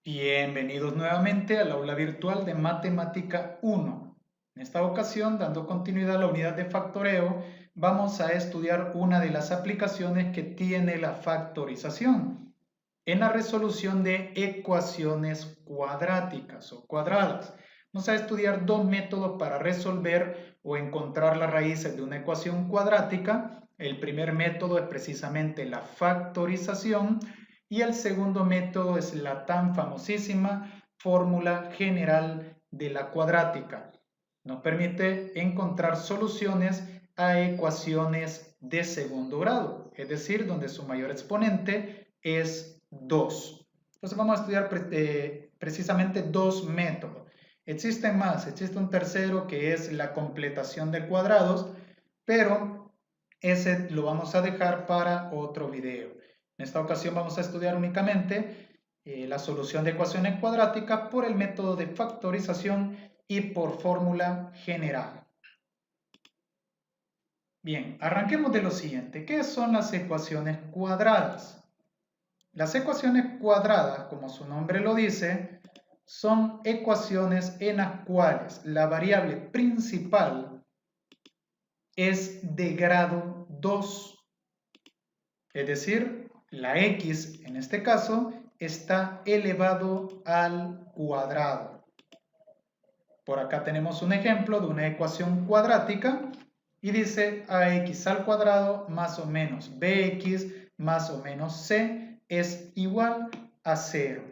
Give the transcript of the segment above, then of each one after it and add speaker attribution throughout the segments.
Speaker 1: Bienvenidos nuevamente al aula virtual de Matemática 1. En esta ocasión, dando continuidad a la unidad de factoreo, vamos a estudiar una de las aplicaciones que tiene la factorización en la resolución de ecuaciones cuadráticas o cuadradas. Vamos a estudiar dos métodos para resolver o encontrar las raíces de una ecuación cuadrática. El primer método es precisamente la factorización y el segundo método es la tan famosísima fórmula general de la cuadrática. Nos permite encontrar soluciones a ecuaciones de segundo grado, es decir, donde su mayor exponente es 2. Entonces vamos a estudiar precisamente dos métodos. Existen más, existe un tercero que es la completación de cuadrados, pero ese lo vamos a dejar para otro video. En esta ocasión vamos a estudiar únicamente la solución de ecuaciones cuadráticas por el método de factorización y por fórmula general. Bien, arranquemos de lo siguiente. ¿Qué son las ecuaciones cuadradas? Las ecuaciones cuadradas, como su nombre lo dice, son ecuaciones en las cuales la variable principal es de grado 2. Es decir, la x en este caso está elevado al cuadrado. Por acá tenemos un ejemplo de una ecuación cuadrática y dice ax al cuadrado más o menos bx más o menos c es igual a 0.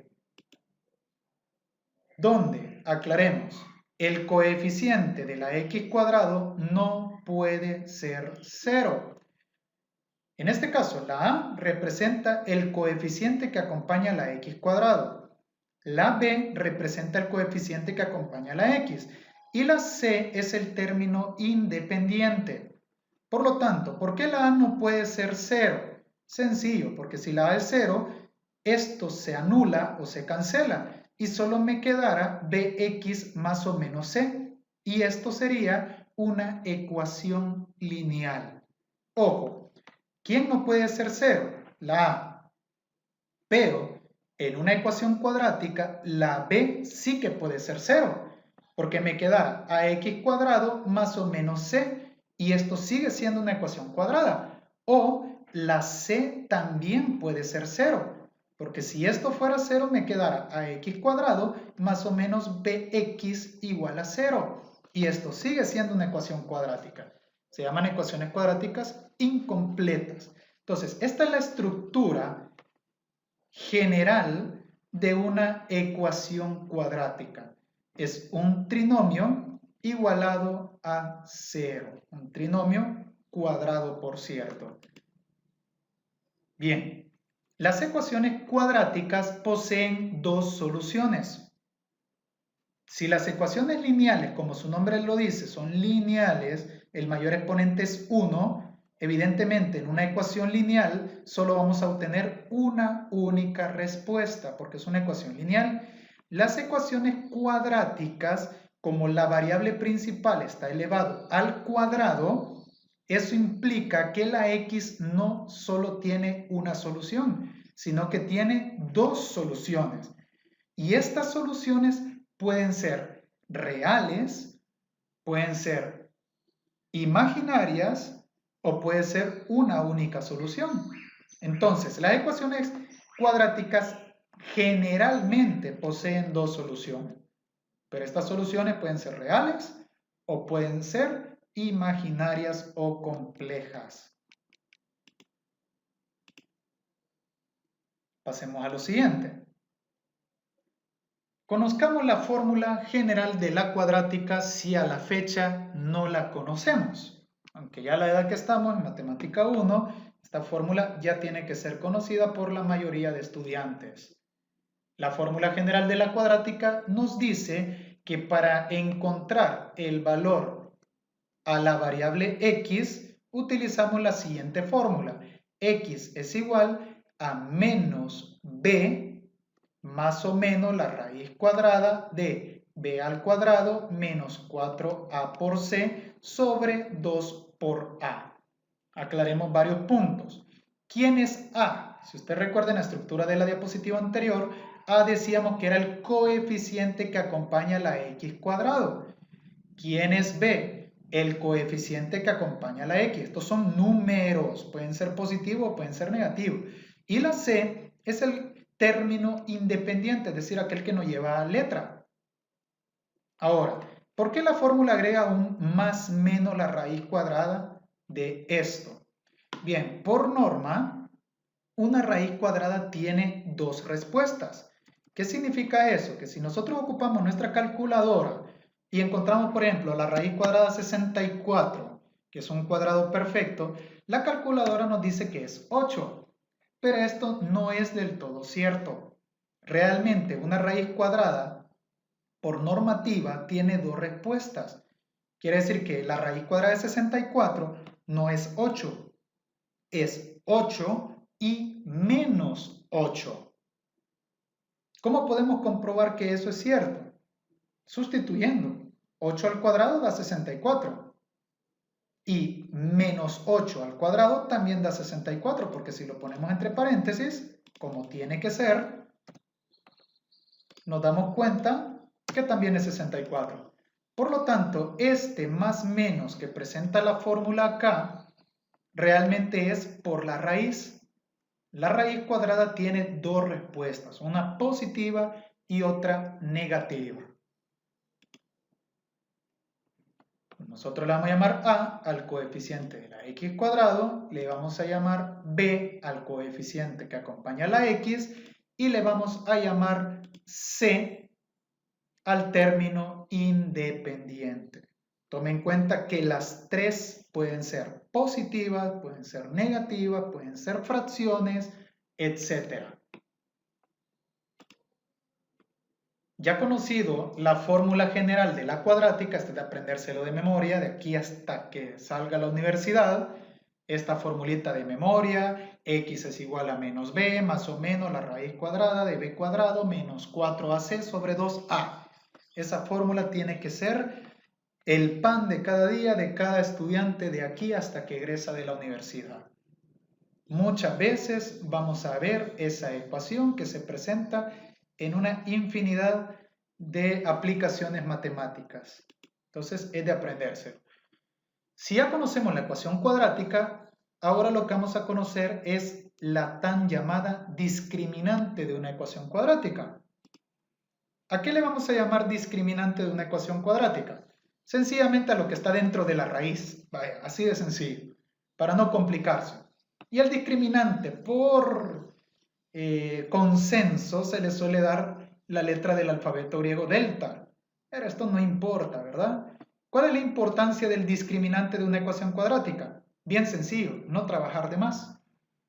Speaker 1: Donde, aclaremos, el coeficiente de la x cuadrado no puede ser 0. En este caso, la a representa el coeficiente que acompaña a la x cuadrado. La b representa el coeficiente que acompaña a la x. Y la c es el término independiente. Por lo tanto, ¿por qué la a no puede ser 0? Sencillo, porque si la a es 0, esto se anula o se cancela y solo me quedará bx más o menos c. Y esto sería una ecuación lineal. Ojo, ¿quién no puede ser 0? La a. Pero en una ecuación cuadrática, la b sí que puede ser 0, porque me queda ax cuadrado más o menos c, y esto sigue siendo una ecuación cuadrada. O la c también puede ser 0, porque si esto fuera 0, me quedará ax cuadrado más o menos bx igual a 0, y esto sigue siendo una ecuación cuadrática. Se llaman ecuaciones cuadráticas incompletas. Entonces, esta es la estructura general de una ecuación cuadrática. Es un trinomio igualado a 0. Un trinomio cuadrado, por cierto. Bien, las ecuaciones cuadráticas poseen dos soluciones. Si las ecuaciones lineales, como su nombre lo dice, son lineales, el mayor exponente es 1, evidentemente, en una ecuación lineal solo vamos a obtener una única respuesta, porque es una ecuación lineal. Las ecuaciones cuadráticas, como la variable principal está elevado al cuadrado, eso implica que la x no solo tiene una solución, sino que tiene dos soluciones. Y estas soluciones pueden ser reales, pueden ser imaginarias, o puede ser una única solución. Entonces, las ecuaciones cuadráticas generalmente poseen dos soluciones, pero estas soluciones pueden ser reales o pueden ser imaginarias o complejas. Pasemos a lo siguiente. Conozcamos la fórmula general de la cuadrática si a la fecha no la conocemos. Aunque ya a la edad que estamos en Matemática 1, esta fórmula ya tiene que ser conocida por la mayoría de estudiantes. La fórmula general de la cuadrática nos dice que para encontrar el valor a la variable x, utilizamos la siguiente fórmula. X es igual a menos b más o menos la raíz cuadrada de b al cuadrado menos 4a por c sobre 2 por a. Aclaremos varios puntos. ¿Quién es a? Si usted recuerda en la estructura de la diapositiva anterior, A decíamos que era el coeficiente que acompaña la x cuadrado. ¿Quién es B? El coeficiente que acompaña la x. Estos son números, pueden ser positivos o pueden ser negativos. Y la C es el término independiente, es decir, aquel que no lleva letra. Ahora, ¿por qué la fórmula agrega un más menos la raíz cuadrada de esto? Bien, por norma, una raíz cuadrada tiene dos respuestas. ¿Qué significa eso? Que si nosotros ocupamos nuestra calculadora y encontramos, por ejemplo, la raíz cuadrada 64, que es un cuadrado perfecto, la calculadora nos dice que es 8. Pero esto no es del todo cierto. Realmente una raíz cuadrada, por normativa, tiene dos respuestas. Quiere decir que la raíz cuadrada de 64 no es 8, es 8 y menos 8. ¿Cómo podemos comprobar que eso es cierto? Sustituyendo. 8 al cuadrado da 64. Y menos 8 al cuadrado también da 64, porque si lo ponemos entre paréntesis, como tiene que ser, nos damos cuenta que también es 64. Por lo tanto, este más menos que presenta la fórmula acá, realmente es por la raíz. La raíz cuadrada tiene dos respuestas, una positiva y otra negativa. Nosotros le vamos a llamar A al coeficiente de la x cuadrado, le vamos a llamar B al coeficiente que acompaña a la x y le vamos a llamar C al término independiente. Tome en cuenta que las tres pueden ser positivas, pueden ser negativas, pueden ser fracciones, etc. Ya conocido la fórmula general de la cuadrática, este de aprendérselo de memoria, de aquí hasta que salga a la universidad, esta formulita de memoria, x es igual a menos b, más o menos la raíz cuadrada de b cuadrado menos 4ac sobre 2a. Esa fórmula tiene que ser el pan de cada día de cada estudiante de aquí hasta que egresa de la universidad. Muchas veces vamos a ver esa ecuación que se presenta en una infinidad de aplicaciones matemáticas. Entonces es de aprendérselo. Si ya conocemos la ecuación cuadrática, ahora lo que vamos a conocer es la tan llamada discriminante de una ecuación cuadrática. ¿A qué le vamos a llamar discriminante de una ecuación cuadrática? Sencillamente a lo que está dentro de la raíz. Vaya, así de sencillo, para no complicarse. Y al discriminante, por consenso, se le suele dar la letra del alfabeto griego delta. Pero esto no importa, ¿verdad? ¿Cuál es la importancia del discriminante de una ecuación cuadrática? Bien sencillo, no trabajar de más.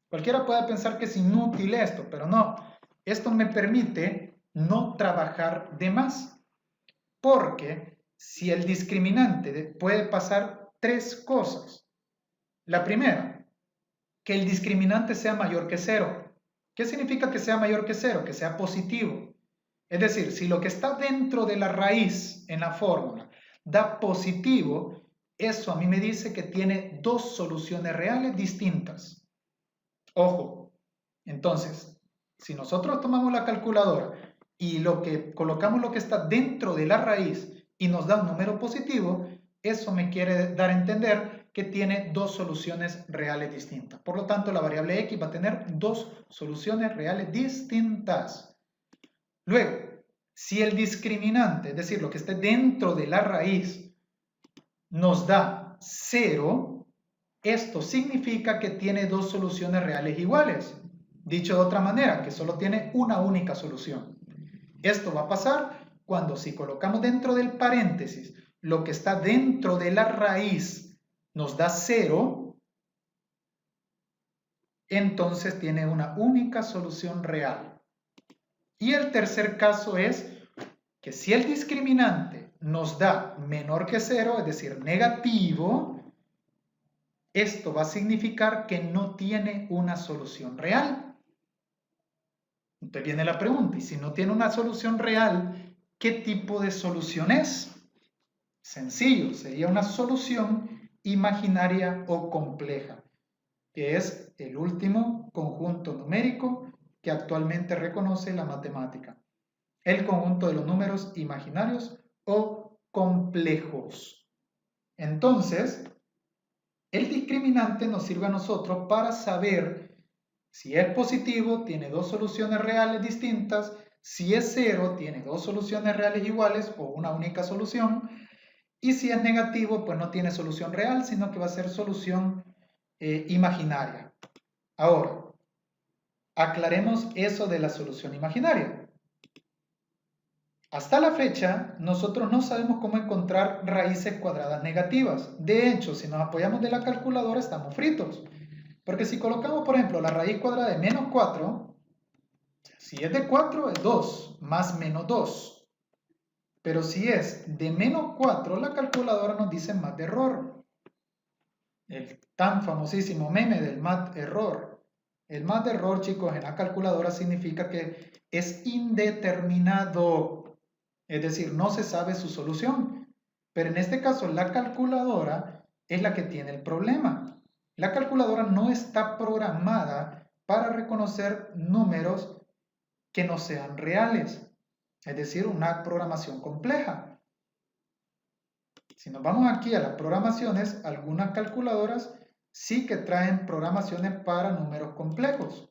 Speaker 1: Cualquiera puede pensar que es inútil esto, pero no. Esto me permite no trabajar de más. Porque si el discriminante puede pasar tres cosas. La primera, que el discriminante sea mayor que 0. ¿Qué significa que sea mayor que 0? Que sea positivo. Es decir, si lo que está dentro de la raíz en la fórmula da positivo, eso a mí me dice que tiene dos soluciones reales distintas. Ojo, entonces, si nosotros tomamos la calculadora y colocamos lo que está dentro de la raíz y nos da un número positivo, eso me quiere dar a entender que tiene dos soluciones reales distintas. Por lo tanto, la variable x va a tener dos soluciones reales distintas. Luego, si el discriminante, es decir, lo que esté dentro de la raíz, nos da 0, esto significa que tiene dos soluciones reales iguales. Dicho de otra manera, que solo tiene una única solución. Esto va a pasar cuando si colocamos dentro del paréntesis lo que está dentro de la raíz nos da 0, entonces tiene una única solución real. Y el tercer caso es que si el discriminante nos da menor que 0, es decir, negativo, esto va a significar que no tiene una solución real. Entonces viene la pregunta, y si no tiene una solución real, ¿qué tipo de solución es? Sencillo, sería una solución imaginaria o compleja, que es el último conjunto numérico que actualmente reconoce la matemática: el conjunto de los números imaginarios o complejos. Entonces, el discriminante nos sirve a nosotros para saber si es positivo, tiene dos soluciones reales distintas; si es cero, tiene dos soluciones reales iguales o una única solución; y si es negativo, pues no tiene solución real, sino que va a ser solución imaginaria. Ahora, aclaremos eso de la solución imaginaria. Hasta la fecha, nosotros no sabemos cómo encontrar raíces cuadradas negativas. De hecho, si nos apoyamos de la calculadora, estamos fritos. Porque si colocamos, por ejemplo, la raíz cuadrada de menos 4, si es de 4 es 2, más menos 2. Pero si es de menos 4, la calculadora nos dice más de error. El tan famosísimo meme del mat error. El mat error, chicos, en la calculadora significa que es indeterminado. Es decir, no se sabe su solución. Pero en este caso, la calculadora es la que tiene el problema. La calculadora no está programada para reconocer números que no sean reales. Es decir, una programación compleja. Si nos vamos aquí a las programaciones, algunas calculadoras sí que traen programaciones para números complejos.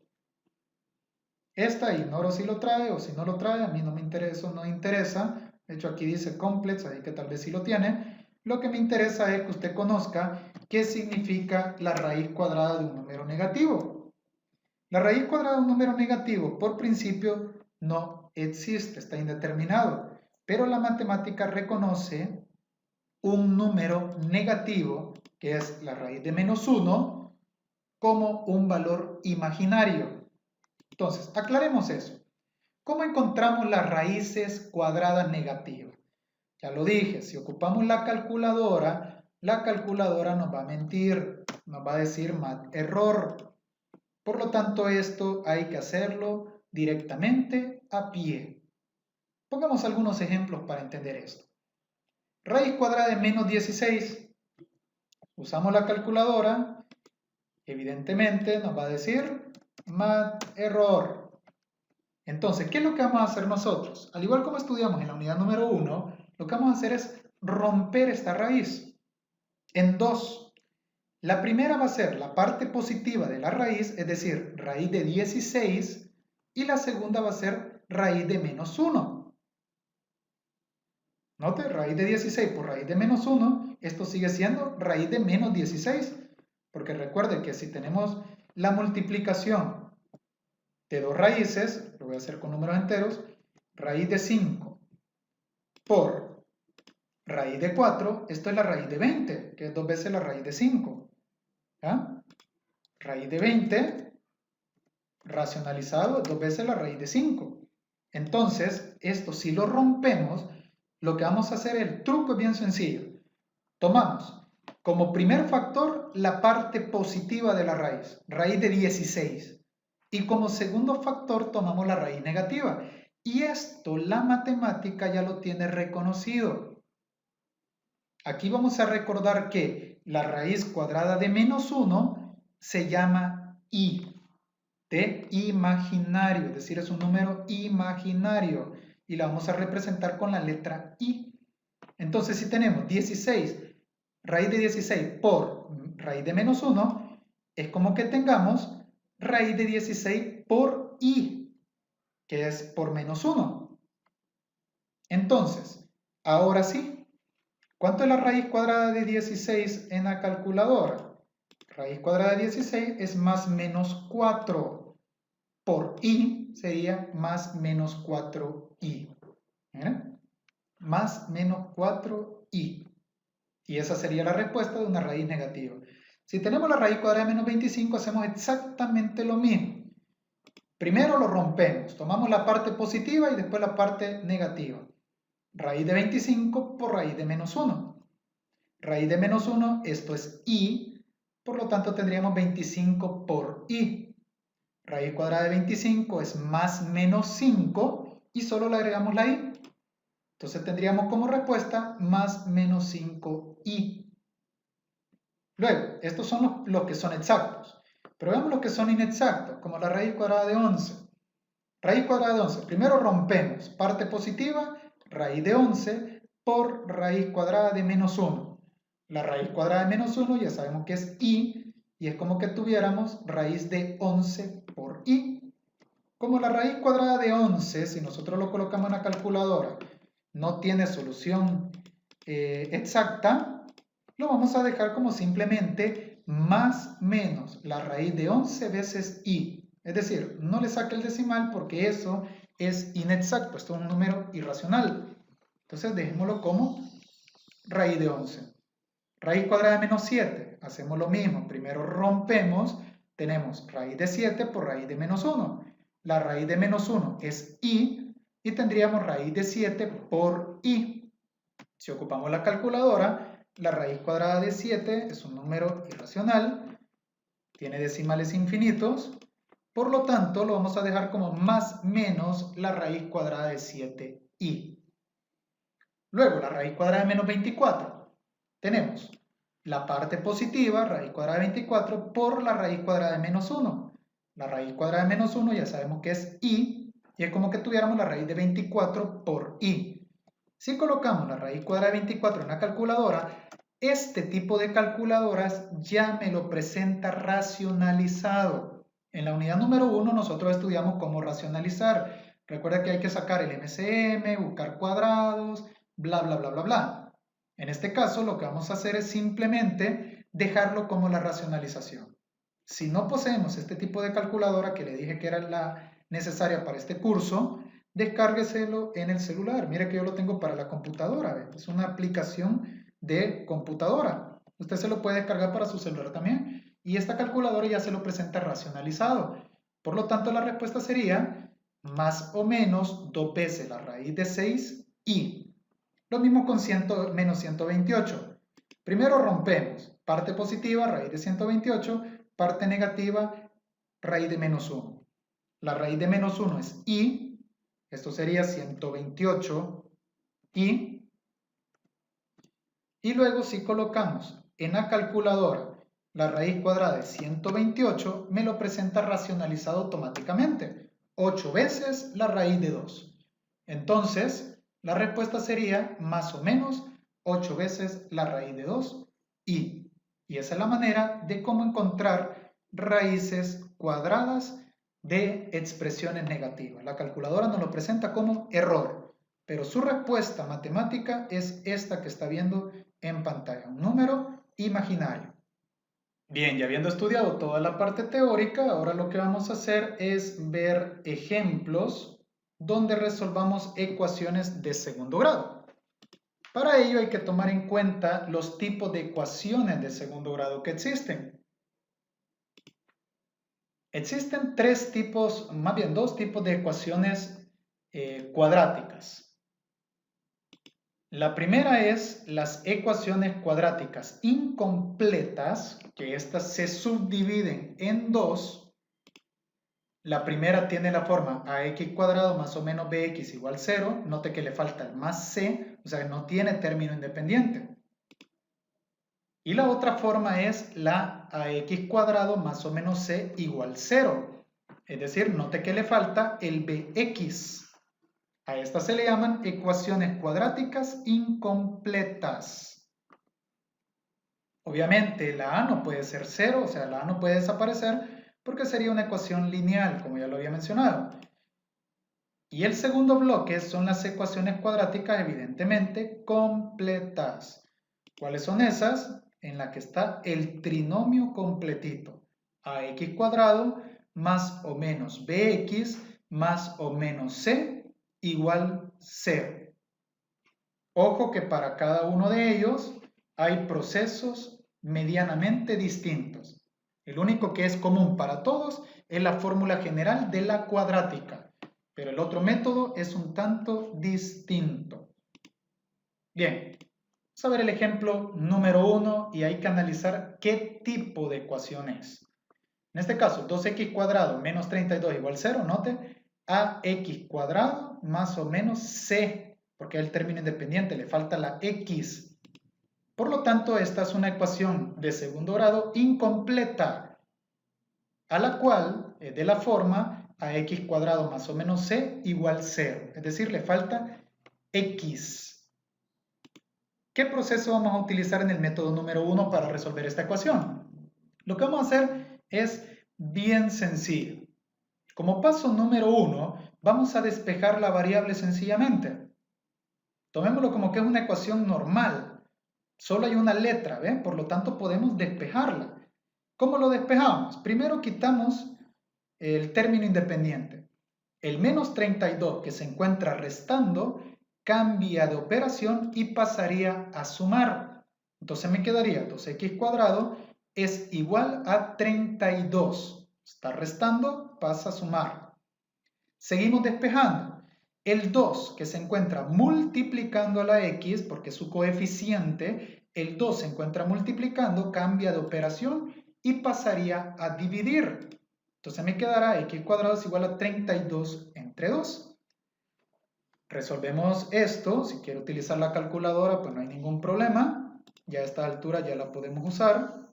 Speaker 1: Esta ignoro si lo trae o si no lo trae, a mí no me interesa o no interesa. De hecho, aquí dice complex, así que tal vez sí lo tiene. Lo que me interesa es que usted conozca qué significa la raíz cuadrada de un número negativo. La raíz cuadrada de un número negativo, por principio, no existe, está indeterminado. Pero la matemática reconoce un número negativo, que es la raíz de menos 1, como un valor imaginario. Entonces, aclaremos eso. ¿Cómo encontramos las raíces cuadradas negativas? Ya lo dije, si ocupamos la calculadora nos va a mentir, nos va a decir mal error. Por lo tanto, esto hay que hacerlo directamente a pie. Pongamos algunos ejemplos para entender esto. Raíz cuadrada de menos 16. Usamos la calculadora, evidentemente nos va a decir mal error. Entonces, ¿qué es lo que vamos a hacer nosotros? Al igual como estudiamos en la unidad número 1, lo que vamos a hacer es romper esta raíz en dos. La primera va a ser la parte positiva de la raíz, es decir, raíz de 16, y la segunda va a ser raíz de menos 1. Note, raíz de 16 por raíz de menos 1, esto sigue siendo raíz de menos 16, porque recuerde que si tenemos la multiplicación de dos raíces, lo voy a hacer con números enteros, raíz de 5 por raíz de 4, esto es la raíz de 20, que es 2 veces la raíz de 5. ¿Ya? Raíz de 20 racionalizado es 2 veces la raíz de 5. Entonces, esto si lo rompemos, lo que vamos a hacer, el truco es bien sencillo. Tomamos como primer factor la parte positiva de la raíz de 16. Y como segundo factor tomamos la raíz negativa. Y esto la matemática ya lo tiene reconocido. Aquí vamos a recordar que la raíz cuadrada de menos 1 se llama i, de imaginario, es decir, es un número imaginario. Y la vamos a representar con la letra i. Entonces, si tenemos 16, raíz de 16 por raíz de menos 1, es como que tengamos raíz de 16 por i, que es por menos 1. Entonces, ahora sí, ¿cuánto es la raíz cuadrada de 16 en la calculadora? Raíz cuadrada de 16 es más menos 4. Por i sería más menos 4i. ¿Miren? Más menos 4i. Y esa sería la respuesta de una raíz negativa. Si tenemos la raíz cuadrada de menos 25, hacemos exactamente lo mismo. Primero lo rompemos, tomamos la parte positiva y después la parte negativa. Raíz de 25 por raíz de menos 1. Raíz de menos 1, esto es i, por lo tanto tendríamos 25 por i. Raíz cuadrada de 25 es más menos 5 y solo le agregamos la i. Entonces tendríamos como respuesta más menos 5i. Luego, estos son los que son exactos. Pero veamos los que son inexactos, como la raíz cuadrada de 11. Raíz cuadrada de 11. Primero rompemos. Parte positiva, raíz de 11 por raíz cuadrada de menos 1. La raíz cuadrada de menos 1 ya sabemos que es i, y es como que tuviéramos raíz de 11 por i. Como la raíz cuadrada de 11, si nosotros lo colocamos en la calculadora, no tiene solución exacta, lo vamos a dejar como simplemente más menos la raíz de 11 veces i. Es decir, no le saque el decimal porque eso es inexacto, esto es un número irracional. Entonces dejémoslo como raíz de 11. Raíz cuadrada de menos 7, hacemos lo mismo. Primero rompemos, tenemos raíz de 7 por raíz de menos 1. La raíz de menos 1 es i y tendríamos raíz de 7 por i. Si ocupamos la calculadora, la raíz cuadrada de 7 es un número irracional, tiene decimales infinitos, por lo tanto lo vamos a dejar como más menos la raíz cuadrada de 7i. Luego, la raíz cuadrada de menos 24. Tenemos la parte positiva, raíz cuadrada de 24, por la raíz cuadrada de menos 1. La raíz cuadrada de menos 1 ya sabemos que es i, y es como que tuviéramos la raíz de 24 por i. Si colocamos la raíz cuadrada de 24 en la calculadora, este tipo de calculadoras ya me lo presenta racionalizado. En la unidad número 1 nosotros estudiamos cómo racionalizar. Recuerda que hay que sacar el MCM, buscar cuadrados, bla, bla, bla, bla, bla. En este caso, lo que vamos a hacer es simplemente dejarlo como la racionalización. Si no poseemos este tipo de calculadora que le dije que era la necesaria para este curso, descárgueselo en el celular. Mire que yo lo tengo para la computadora, ¿ve? Es una aplicación de computadora. Usted se lo puede descargar para su celular también. Y esta calculadora ya se lo presenta racionalizado. Por lo tanto, la respuesta sería más o menos 2 veces la raíz de 6i. Lo mismo con menos 128. Primero rompemos. Parte positiva, raíz de 128. Parte negativa, raíz de menos 1. La raíz de menos 1 es i. Esto sería 128i. Y luego si colocamos en la calculadora la raíz cuadrada de 128, me lo presenta racionalizado automáticamente. 8 veces la raíz de 2. Entonces, la respuesta sería más o menos 8 veces la raíz de 2i. Y esa es la manera de cómo encontrar raíces cuadradas de expresiones negativas. La calculadora nos lo presenta como error, pero su respuesta matemática es esta que está viendo en pantalla, un número imaginario. Bien, ya habiendo estudiado toda la parte teórica, ahora lo que vamos a hacer es ver ejemplos donde resolvamos ecuaciones de segundo grado. Para ello hay que tomar en cuenta los tipos de ecuaciones de segundo grado que existen. Existen dos tipos de ecuaciones cuadráticas. La primera es las ecuaciones cuadráticas incompletas, que estas se subdividen en dos. La primera tiene la forma ax cuadrado más o menos bx igual 0. Note que le falta el más c, o sea que no tiene término independiente. Y la otra forma es la ax cuadrado más o menos c igual 0. Es decir, note que le falta el bx. A estas se le llaman ecuaciones cuadráticas incompletas. Obviamente la a no puede ser 0, o sea, la a no puede desaparecer porque sería una ecuación lineal, como ya lo había mencionado. Y el segundo bloque son las ecuaciones cuadráticas evidentemente completas. ¿Cuáles son esas? En la que está el trinomio completito. Ax cuadrado más o menos bx más o menos c igual 0. Ojo que para cada uno de ellos hay procesos medianamente distintos. El único que es común para todos es la fórmula general de la cuadrática, pero el otro método es un tanto distinto. Bien, vamos a ver el ejemplo número 1 y hay que analizar qué tipo de ecuación es. En este caso, 2x cuadrado menos 32 igual 0, note, ax cuadrado más o menos c, porque es el término independiente, le falta la x. Por lo tanto, esta es una ecuación de segundo grado incompleta, a la cual, de la forma a x cuadrado más o menos c igual 0. Es decir, le falta x. ¿Qué proceso vamos a utilizar en el método número 1 para resolver esta ecuación? Lo que vamos a hacer es bien sencillo. Como paso número 1, vamos a despejar la variable sencillamente. Tomémoslo como que es una ecuación normal. Solo hay una letra, ¿ven? Por lo tanto, podemos despejarla. ¿Cómo lo despejamos? Primero quitamos el término independiente. El menos 32 que se encuentra restando cambia de operación y pasaría a sumar. Entonces me quedaría 2x cuadrado es igual a 32. Está restando, pasa a sumar. Seguimos despejando. El 2 que se encuentra multiplicando a la x, porque es su coeficiente, el 2 se encuentra multiplicando, cambia de operación y pasaría a dividir. Entonces me quedará x cuadrado es igual a 32 entre 2. Resolvemos esto. Si quiero utilizar la calculadora, pues no hay ningún problema. Ya a esta altura ya la podemos usar.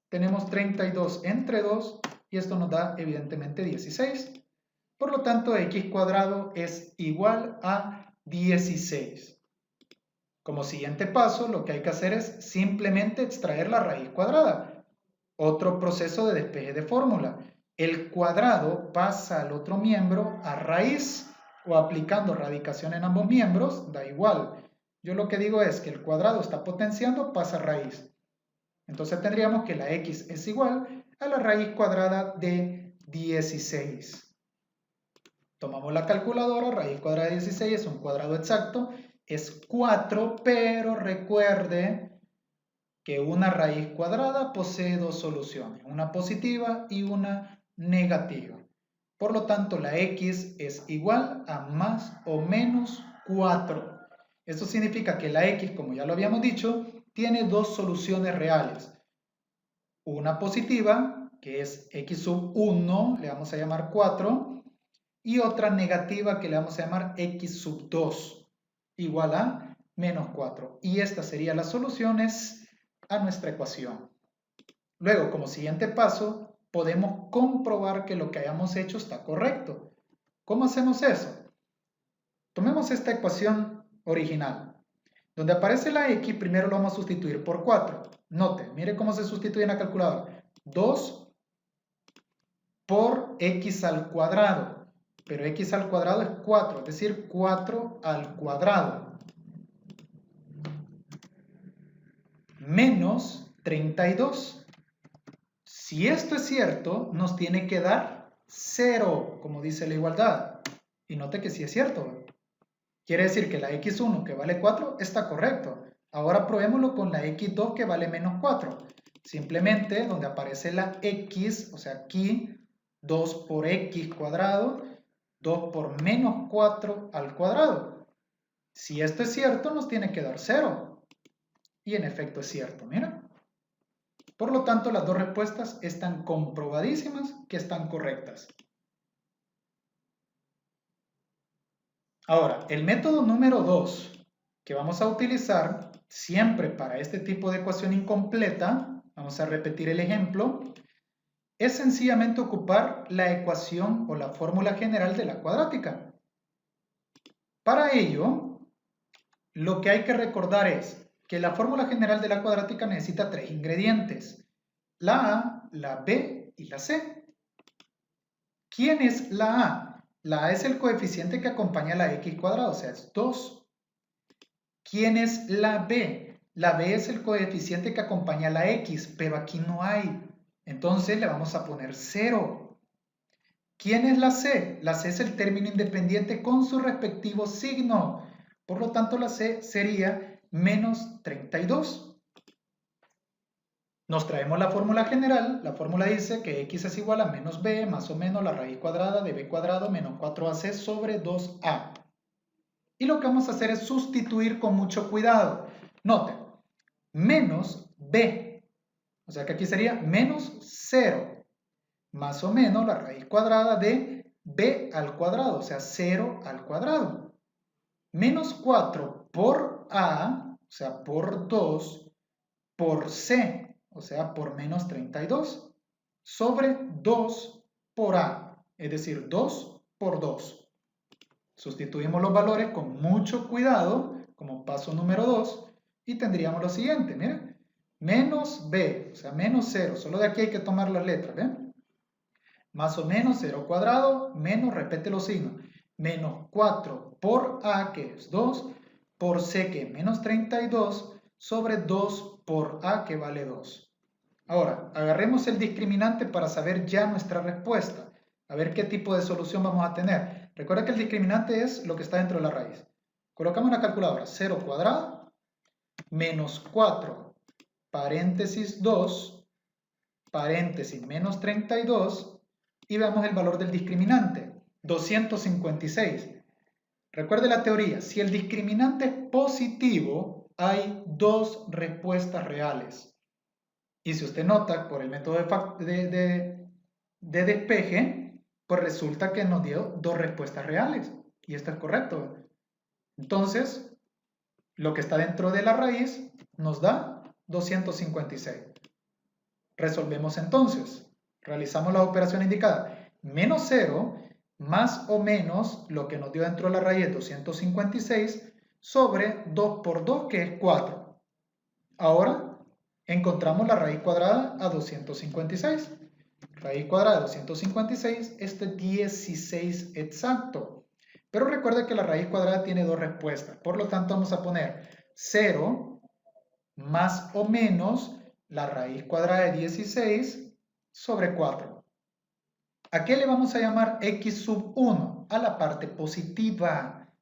Speaker 1: Tenemos 32 entre 2 y esto nos da evidentemente 16. Por lo tanto, x cuadrado es igual a 16. Como siguiente paso, lo que hay que hacer es simplemente extraer la raíz cuadrada. Otro proceso de despeje de fórmula. El cuadrado pasa al otro miembro a raíz o aplicando radicación en ambos miembros, da igual. Yo lo que digo es que el cuadrado está potenciando, pasa a raíz. Entonces tendríamos que la x es igual a la raíz cuadrada de 16. Tomamos la calculadora, raíz cuadrada de 16 es un cuadrado exacto, es 4, pero recuerde que una raíz cuadrada posee dos soluciones, una positiva y una negativa. Por lo tanto, la x es igual a más o menos 4. Esto significa que la x, como ya lo habíamos dicho, tiene dos soluciones reales. Una positiva, que es x sub 1, le vamos a llamar 4, y otra negativa que le vamos a llamar x sub 2, igual a menos 4. Y estas serían las soluciones a nuestra ecuación. Luego, como siguiente paso, podemos comprobar que lo que hayamos hecho está correcto. ¿Cómo hacemos eso? Tomemos esta ecuación original. Donde aparece la x, primero lo vamos a sustituir por 4. Note, mire cómo se sustituye en la calculadora. 2 por x al cuadrado. Pero x al cuadrado es 4, es decir, 4 al cuadrado. Menos 32. Si esto es cierto, nos tiene que dar 0, como dice la igualdad. Y note que sí es cierto. Quiere decir que la x1 que vale 4 está correcto. Ahora probémoslo con la x2 que vale menos 4. Simplemente donde aparece la x, o sea aquí 2 por x cuadrado, 2 por menos 4 al cuadrado. Si esto es cierto, nos tiene que dar 0. Y en efecto es cierto, mira. Por lo tanto, las dos respuestas están comprobadísimas que están correctas. Ahora, el método número 2 que vamos a utilizar siempre para este tipo de ecuación incompleta, vamos a repetir el ejemplo, es sencillamente ocupar la ecuación o la fórmula general de la cuadrática. Para ello, lo que hay que recordar es que la fórmula general de la cuadrática necesita tres ingredientes: la A, la B y la C. ¿Quién es la A? La A es el coeficiente que acompaña a la x cuadrada, o sea, es 2. ¿Quién es la B? La B es el coeficiente que acompaña a la x, pero aquí no hay. Entonces le vamos a poner 0. ¿Quién es la C? La C es el término independiente con su respectivo signo. Por lo tanto, la C sería menos 32. Nos traemos la fórmula general. La fórmula dice que x es igual a menos b más o menos la raíz cuadrada de b cuadrado menos 4ac sobre 2a. Y lo que vamos a hacer es sustituir con mucho cuidado. Noten, menos b, o sea que aquí sería menos 0, más o menos la raíz cuadrada de b al cuadrado, o sea 0 al cuadrado. Menos 4 por a, o sea por 2, por c, o sea por menos 32, sobre 2 por a. es decir, 2 por 2. Sustituimos los valores con mucho cuidado, como paso número 2, y tendríamos lo siguiente, miren, menos b, o sea, menos 0, solo de aquí hay que tomar las letras, ¿ven? Más o menos 0 cuadrado, menos, repete los signos, menos 4 por a, que es 2, por c, que es menos 32, sobre 2 por a, que vale 2. Ahora, agarremos el discriminante para saber ya nuestra respuesta. A ver qué tipo de solución vamos a tener. Recuerda que el discriminante es lo que está dentro de la raíz. Colocamos en la calculadora 0 cuadrado menos 4 paréntesis 2 paréntesis menos 32 y veamos el valor del discriminante, 256. Recuerde la teoría, si el discriminante es positivo, hay dos respuestas reales. Y si usted nota, por el método de despeje, pues resulta que nos dio dos respuestas reales. Y esto es correcto. Entonces, lo que está dentro de la raíz nos da 256. Resolvemos entonces. Realizamos la operación indicada. Menos 0 más o menos lo que nos dio dentro de la raíz 256 sobre 2 por 2, que es 4. Ahora encontramos la raíz cuadrada a 256. Raíz cuadrada de 256, esto es 16 exacto. Pero recuerda que la raíz cuadrada tiene dos respuestas. Por lo tanto, vamos a poner 0 más o menos la raíz cuadrada de 16 sobre 4. ¿A qué le vamos a llamar x sub 1? A la parte positiva.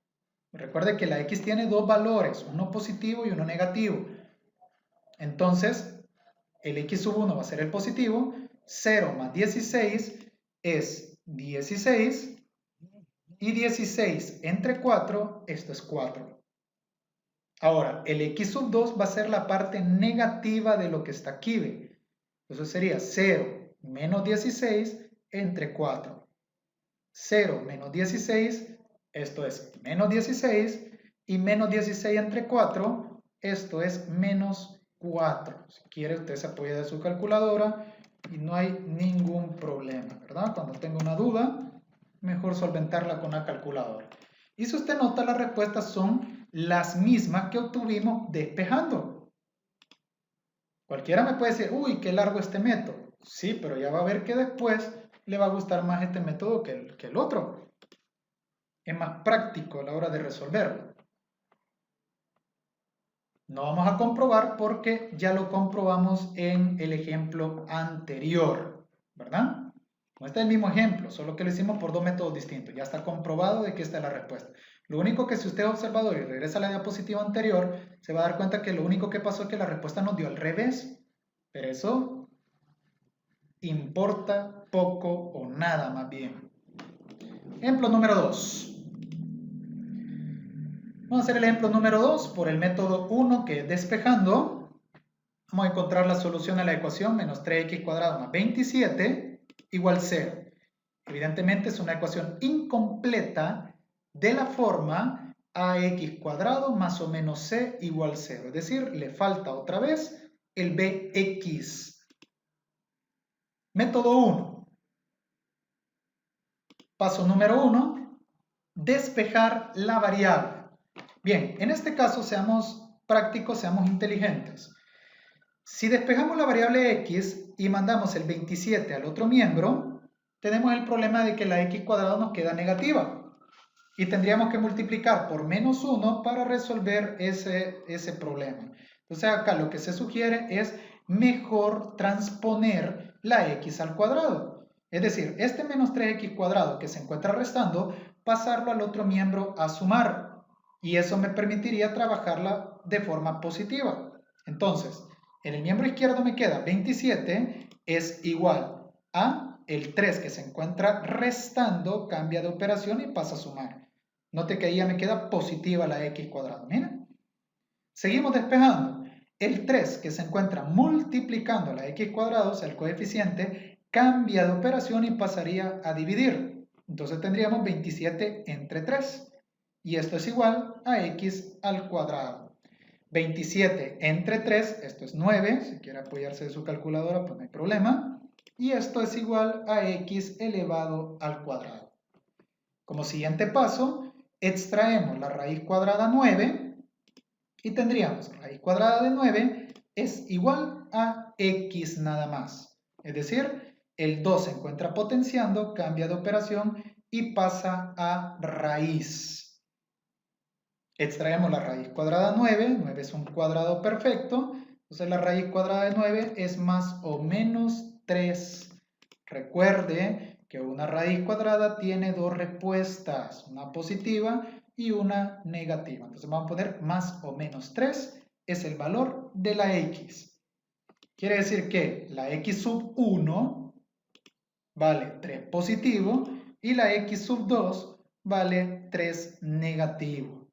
Speaker 1: Recuerde que la x tiene dos valores, uno positivo y uno negativo. Entonces, el x sub 1 va a ser el positivo, 0 más 16 es 16, y 16 entre 4, esto es 4. Ahora, el x sub 2 va a ser la parte negativa de lo que está aquí, ¿ve? Entonces sería 0 menos 16 entre 4. 0 menos 16, esto es menos 16, y menos 16 entre 4, esto es menos 4. Si quiere, usted se apoya de su calculadora y no hay ningún problema, ¿verdad? Cuando tenga una duda, mejor solventarla con la calculadora. Y si usted nota, las respuestas son las mismas que obtuvimos despejando. Cualquiera me puede decir, uy, qué largo este método. Sí, pero ya va a ver que después le va a gustar más este método que el otro. Es más práctico a la hora de resolverlo. No vamos a comprobar porque ya lo comprobamos en el ejemplo anterior, ¿verdad? No está el mismo ejemplo, solo que lo hicimos por dos métodos distintos. Ya está comprobado de que esta es la respuesta. Lo único que si usted es observador y regresa a la diapositiva anterior, se va a dar cuenta que lo único que pasó es que la respuesta nos dio al revés. Pero eso importa poco o nada más bien. Ejemplo número 2. Vamos a hacer el ejemplo número 2 por el método 1, que es despejando. Vamos a encontrar la solución a la ecuación menos 3x cuadrado más 27 igual 0. Evidentemente es una ecuación incompleta de la forma ax cuadrado más o menos c igual 0. Es decir, le falta otra vez el bx. Método 1. Paso número 1. Despejar la variable. Bien, en este caso seamos prácticos, seamos inteligentes. Si despejamos la variable x y mandamos el 27 al otro miembro, tenemos el problema de que la x cuadrada nos queda negativa. Y tendríamos que multiplicar por menos 1 para resolver ese problema. Entonces acá lo que se sugiere es mejor transponer la x al cuadrado. Es decir, este menos 3x cuadrado que se encuentra restando, pasarlo al otro miembro a sumar. Y eso me permitiría trabajarla de forma positiva. Entonces, en el miembro izquierdo me queda 27 es igual a el 3 que se encuentra restando, cambia de operación y pasa a sumar. Note que ahí ya me queda positiva la x cuadrada. Miren. Seguimos despejando. El 3 que se encuentra multiplicando la x cuadrada, o sea, el coeficiente, cambia de operación y pasaría a dividir. Entonces tendríamos 27 entre 3. Y esto es igual a x al cuadrado. 27 entre 3, esto es 9. Si quiere apoyarse de su calculadora, pues no hay problema. y esto es igual a x elevado al cuadrado. Como siguiente paso, extraemos la raíz cuadrada 9 y tendríamos raíz cuadrada de 9 es igual a x nada más. Es decir, el 2 se encuentra potenciando, cambia de operación y pasa a raíz. Extraemos la raíz cuadrada 9, 9 es un cuadrado perfecto, entonces la raíz cuadrada de 9 es más o menos 3. Recuerde que una raíz cuadrada tiene dos respuestas, una positiva y una negativa. Entonces vamos a poner más o menos 3 es el valor de la x. Quiere decir que la x sub 1 vale 3 positivo y la x sub 2 vale 3 negativo.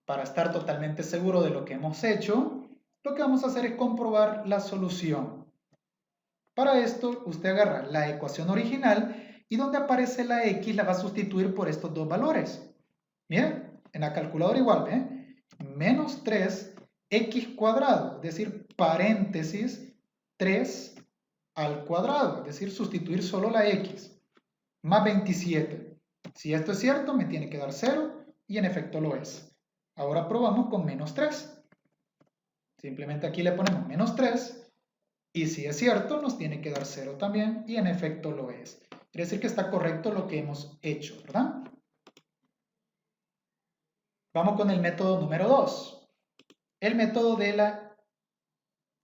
Speaker 1: Para estar totalmente seguro de lo que hemos hecho, lo que vamos a hacer es comprobar la solución. Para esto, usted agarra la ecuación original y donde aparece la x la va a sustituir por estos dos valores. Miren, en la calculadora igual, ¿eh? Menos 3x cuadrado, es decir, paréntesis 3 al cuadrado, es decir, sustituir solo la x, más 27. Si esto es cierto, me tiene que dar 0 y en efecto lo es. Ahora probamos con menos 3. Simplemente aquí le ponemos menos 3 y si es cierto nos tiene que dar 0 también y en efecto lo es. Quiere decir que está correcto lo que hemos hecho, ¿verdad? Vamos con el método número 2. El método de la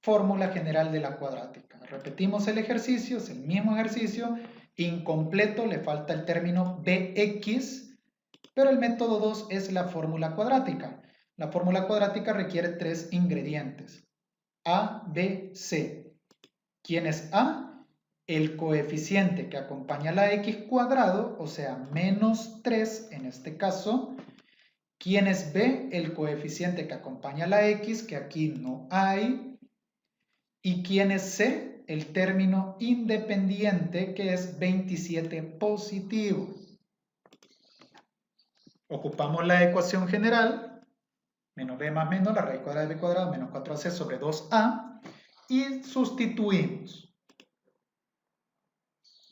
Speaker 1: fórmula general de la cuadrática. Repetimos el ejercicio, es el mismo ejercicio, incompleto, le falta el término bx, pero el método 2 es la fórmula cuadrática. La fórmula cuadrática requiere 3 ingredientes, A, B, C. ¿Quién es A? El coeficiente que acompaña a la x cuadrado, o sea, menos 3 en este caso. ¿Quién es B? El coeficiente que acompaña a la x, que aquí no hay. ¿Y quién es C? El término independiente, que es 27 positivo. Ocupamos la ecuación general, menos b más menos, la raíz cuadrada de b cuadrado, menos 4ac sobre 2a, y sustituimos.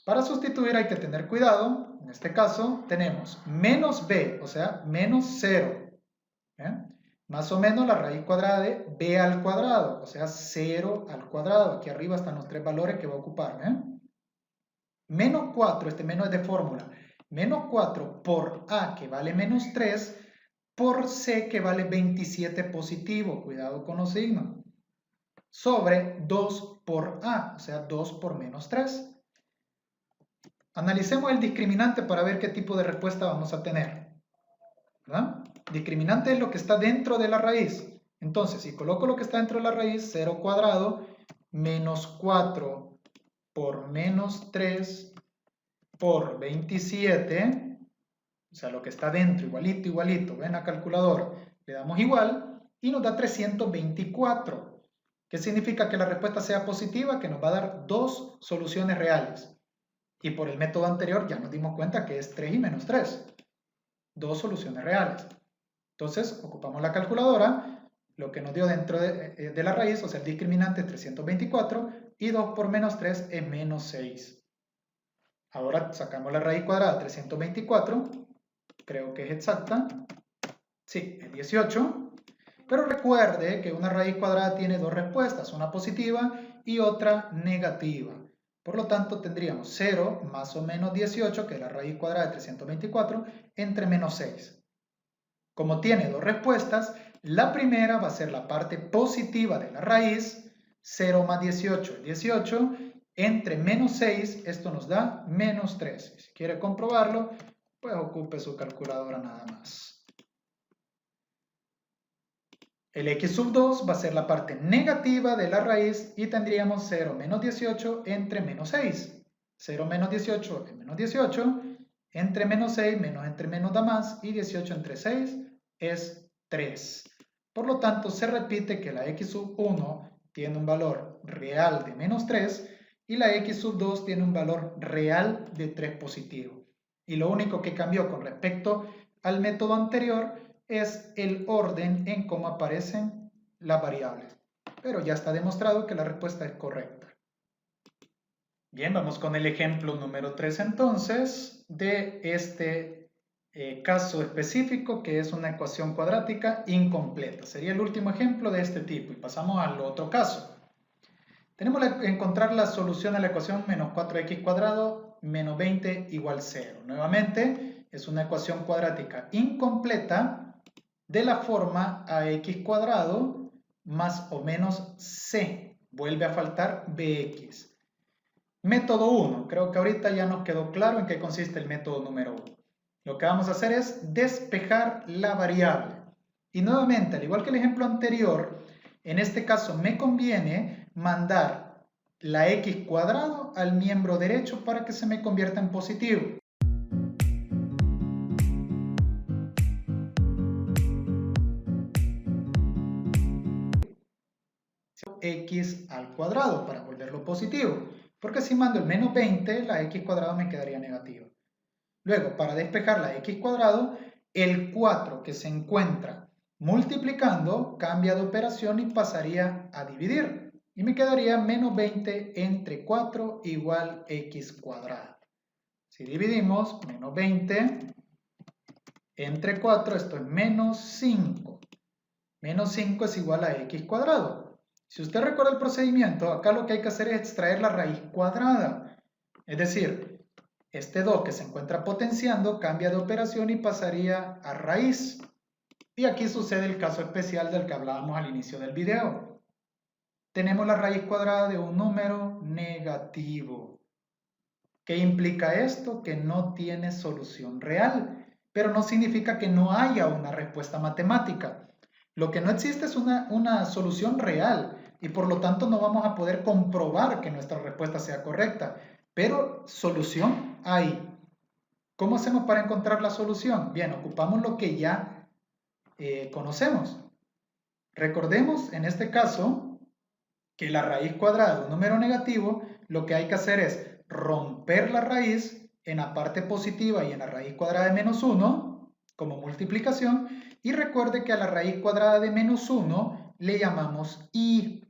Speaker 1: Para sustituir hay que tener cuidado, en este caso tenemos menos b, o sea, menos 0, ¿eh? Más o menos la raíz cuadrada de b al cuadrado, o sea, 0 al cuadrado. Aquí arriba están los tres valores que va a ocupar, ¿eh? Menos 4, este menos es de fórmula, menos 4 por a, que vale menos 3, por c, que vale 27 positivo, cuidado con los signos, sobre 2 por a, o sea, 2 por menos 3. Analicemos el discriminante para ver qué tipo de respuesta vamos a tener, ¿verdad? Discriminante es lo que está dentro de la raíz. Entonces, si coloco lo que está dentro de la raíz, 0 cuadrado, menos 4 por menos 3 por 27, o sea, lo que está dentro, igualito, igualito, ven a calculadora, le damos igual y nos da 324. ¿Qué significa que la respuesta sea positiva? Que nos va a dar dos soluciones reales. Y por el método anterior ya nos dimos cuenta que es 3 y menos 3. Dos soluciones reales. Entonces, ocupamos la calculadora, lo que nos dio dentro de la raíz, o sea, el discriminante es 324, y 2 por menos 3 es menos 6. Ahora sacamos la raíz cuadrada de 324, creo que es exacta, sí, es 18, pero recuerde que una raíz cuadrada tiene dos respuestas, una positiva y otra negativa. Por lo tanto, tendríamos 0 más o menos 18, que es la raíz cuadrada de 324, entre menos 6. Como tiene dos respuestas, la primera va a ser la parte positiva de la raíz, 0 más 18 es 18, entre menos 6, esto nos da menos 13. Si quiere comprobarlo, pues ocupe su calculadora nada más. El x sub 2 va a ser la parte negativa de la raíz y tendríamos 0 menos 18 entre menos 6. 0 menos 18 es menos 18, entre menos 6, menos entre menos da más, y 18 entre 6 es 3. Por lo tanto, se repite que la x sub 1 tiene un valor real de menos 3 y la x sub 2 tiene un valor real de 3 positivo. Y lo único que cambió con respecto al método anterior es el orden en cómo aparecen las variables. Pero ya está demostrado que la respuesta es correcta. Bien, vamos con el ejemplo número 3 entonces de este caso específico que es una ecuación cuadrática incompleta. Sería el último ejemplo de este tipo y pasamos al otro caso. Tenemos que encontrar la solución a la ecuación menos 4x cuadrado menos 20 igual 0. Nuevamente es una ecuación cuadrática incompleta de la forma ax cuadrado más o menos c. Vuelve a faltar bx. Método 1. Creo que ahorita ya nos quedó claro en qué consiste el método número 1. Lo que vamos a hacer es despejar la variable. Y nuevamente, al igual que el ejemplo anterior, en este caso me conviene mandar la x cuadrado al miembro derecho para que se me convierta en positivo. X al cuadrado para volverlo positivo, porque si mando el menos 20, la x cuadrado me quedaría negativa. Luego, para despejar la x cuadrado, el 4 que se encuentra multiplicando cambia de operación y pasaría a dividir. Y me quedaría menos 20 entre 4 igual x cuadrado. Si dividimos, menos 20 entre 4, esto es menos 5. Menos 5 es igual a x cuadrado. Si usted recuerda el procedimiento, acá lo que hay que hacer es extraer la raíz cuadrada. Es decir, este 2 que se encuentra potenciando cambia de operación y pasaría a raíz. Y aquí sucede el caso especial del que hablábamos al inicio del video. Tenemos la raíz cuadrada de un número negativo. ¿Qué implica esto? Que no tiene solución real, pero no significa que no haya una respuesta matemática. Lo que no existe es una solución real y por lo tanto no vamos a poder comprobar que nuestra respuesta sea correcta, pero solución hay. ¿Cómo hacemos para encontrar la solución? Bien, ocupamos lo que ya conocemos. Recordemos en este caso que la raíz cuadrada de un número negativo, lo que hay que hacer es romper la raíz en la parte positiva y en la raíz cuadrada de menos 1 como multiplicación, y recuerde que a la raíz cuadrada de menos 1 le llamamos i.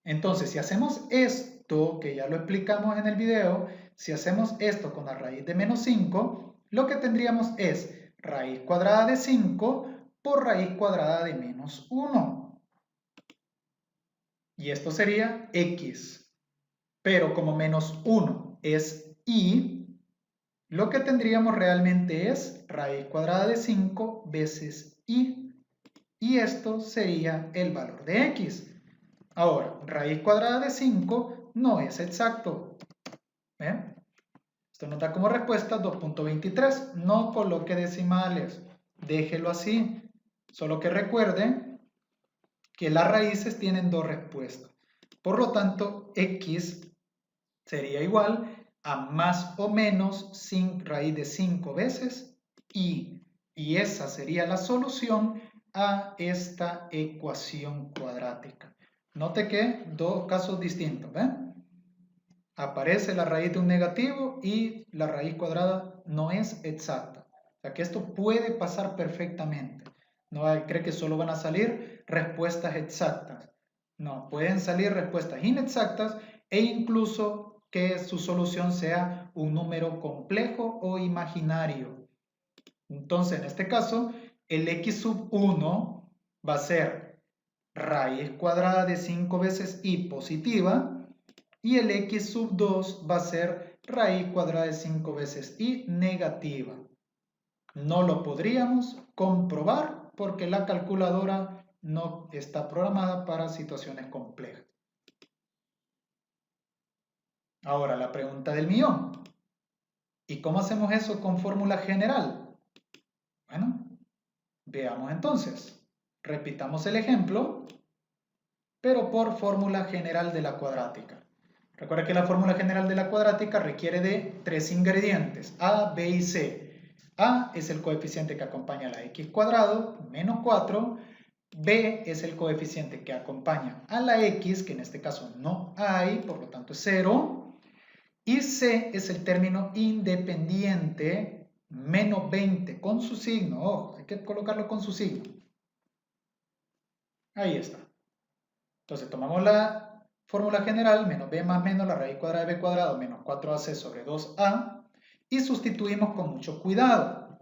Speaker 1: Entonces, si hacemos esto, que ya lo explicamos en el video, si hacemos esto con la raíz de menos 5, lo que tendríamos es raíz cuadrada de 5 por raíz cuadrada de menos 1. Y esto sería x. Pero como menos 1 es i, lo que tendríamos realmente es raíz cuadrada de 5 veces i. Y esto sería el valor de x. Ahora, raíz cuadrada de 5 no es exacto. ¿Ven? Esto nos da como respuesta 2.23. No coloque decimales, déjelo así. Solo que recuerde que las raíces tienen dos respuestas. Por lo tanto, x sería igual a más o menos raíz de 5 veces i. Y esa sería la solución a esta ecuación cuadrática. Note que dos casos distintos, ¿ven? Aparece la raíz de un negativo y la raíz cuadrada no es exacta. O sea que esto puede pasar perfectamente. No cree que solo van a salir respuestas exactas. No, pueden salir respuestas inexactas e incluso que su solución sea un número complejo o imaginario. Entonces, en este caso, el x sub 1 va a ser raíz cuadrada de 5 veces i positiva y el x sub 2 va a ser raíz cuadrada de 5 veces i negativa. No lo podríamos comprobar porque la calculadora no está programada para situaciones complejas. Ahora la pregunta del millón. ¿Y cómo hacemos eso con fórmula general? Bueno, veamos entonces. Repitamos el ejemplo, pero por fórmula general de la cuadrática. Recuerda que la fórmula general de la cuadrática requiere de tres ingredientes, a, b y c. A es el coeficiente que acompaña a la x cuadrado, menos 4. B es el coeficiente que acompaña a la x, que en este caso no hay, por lo tanto es 0. Y C es el término independiente, menos 20, con su signo. Ojo, hay que colocarlo con su signo. Ahí está. Entonces tomamos la Fórmula general, menos b más menos la raíz cuadrada de b cuadrado menos 4ac sobre 2a. Y sustituimos con mucho cuidado.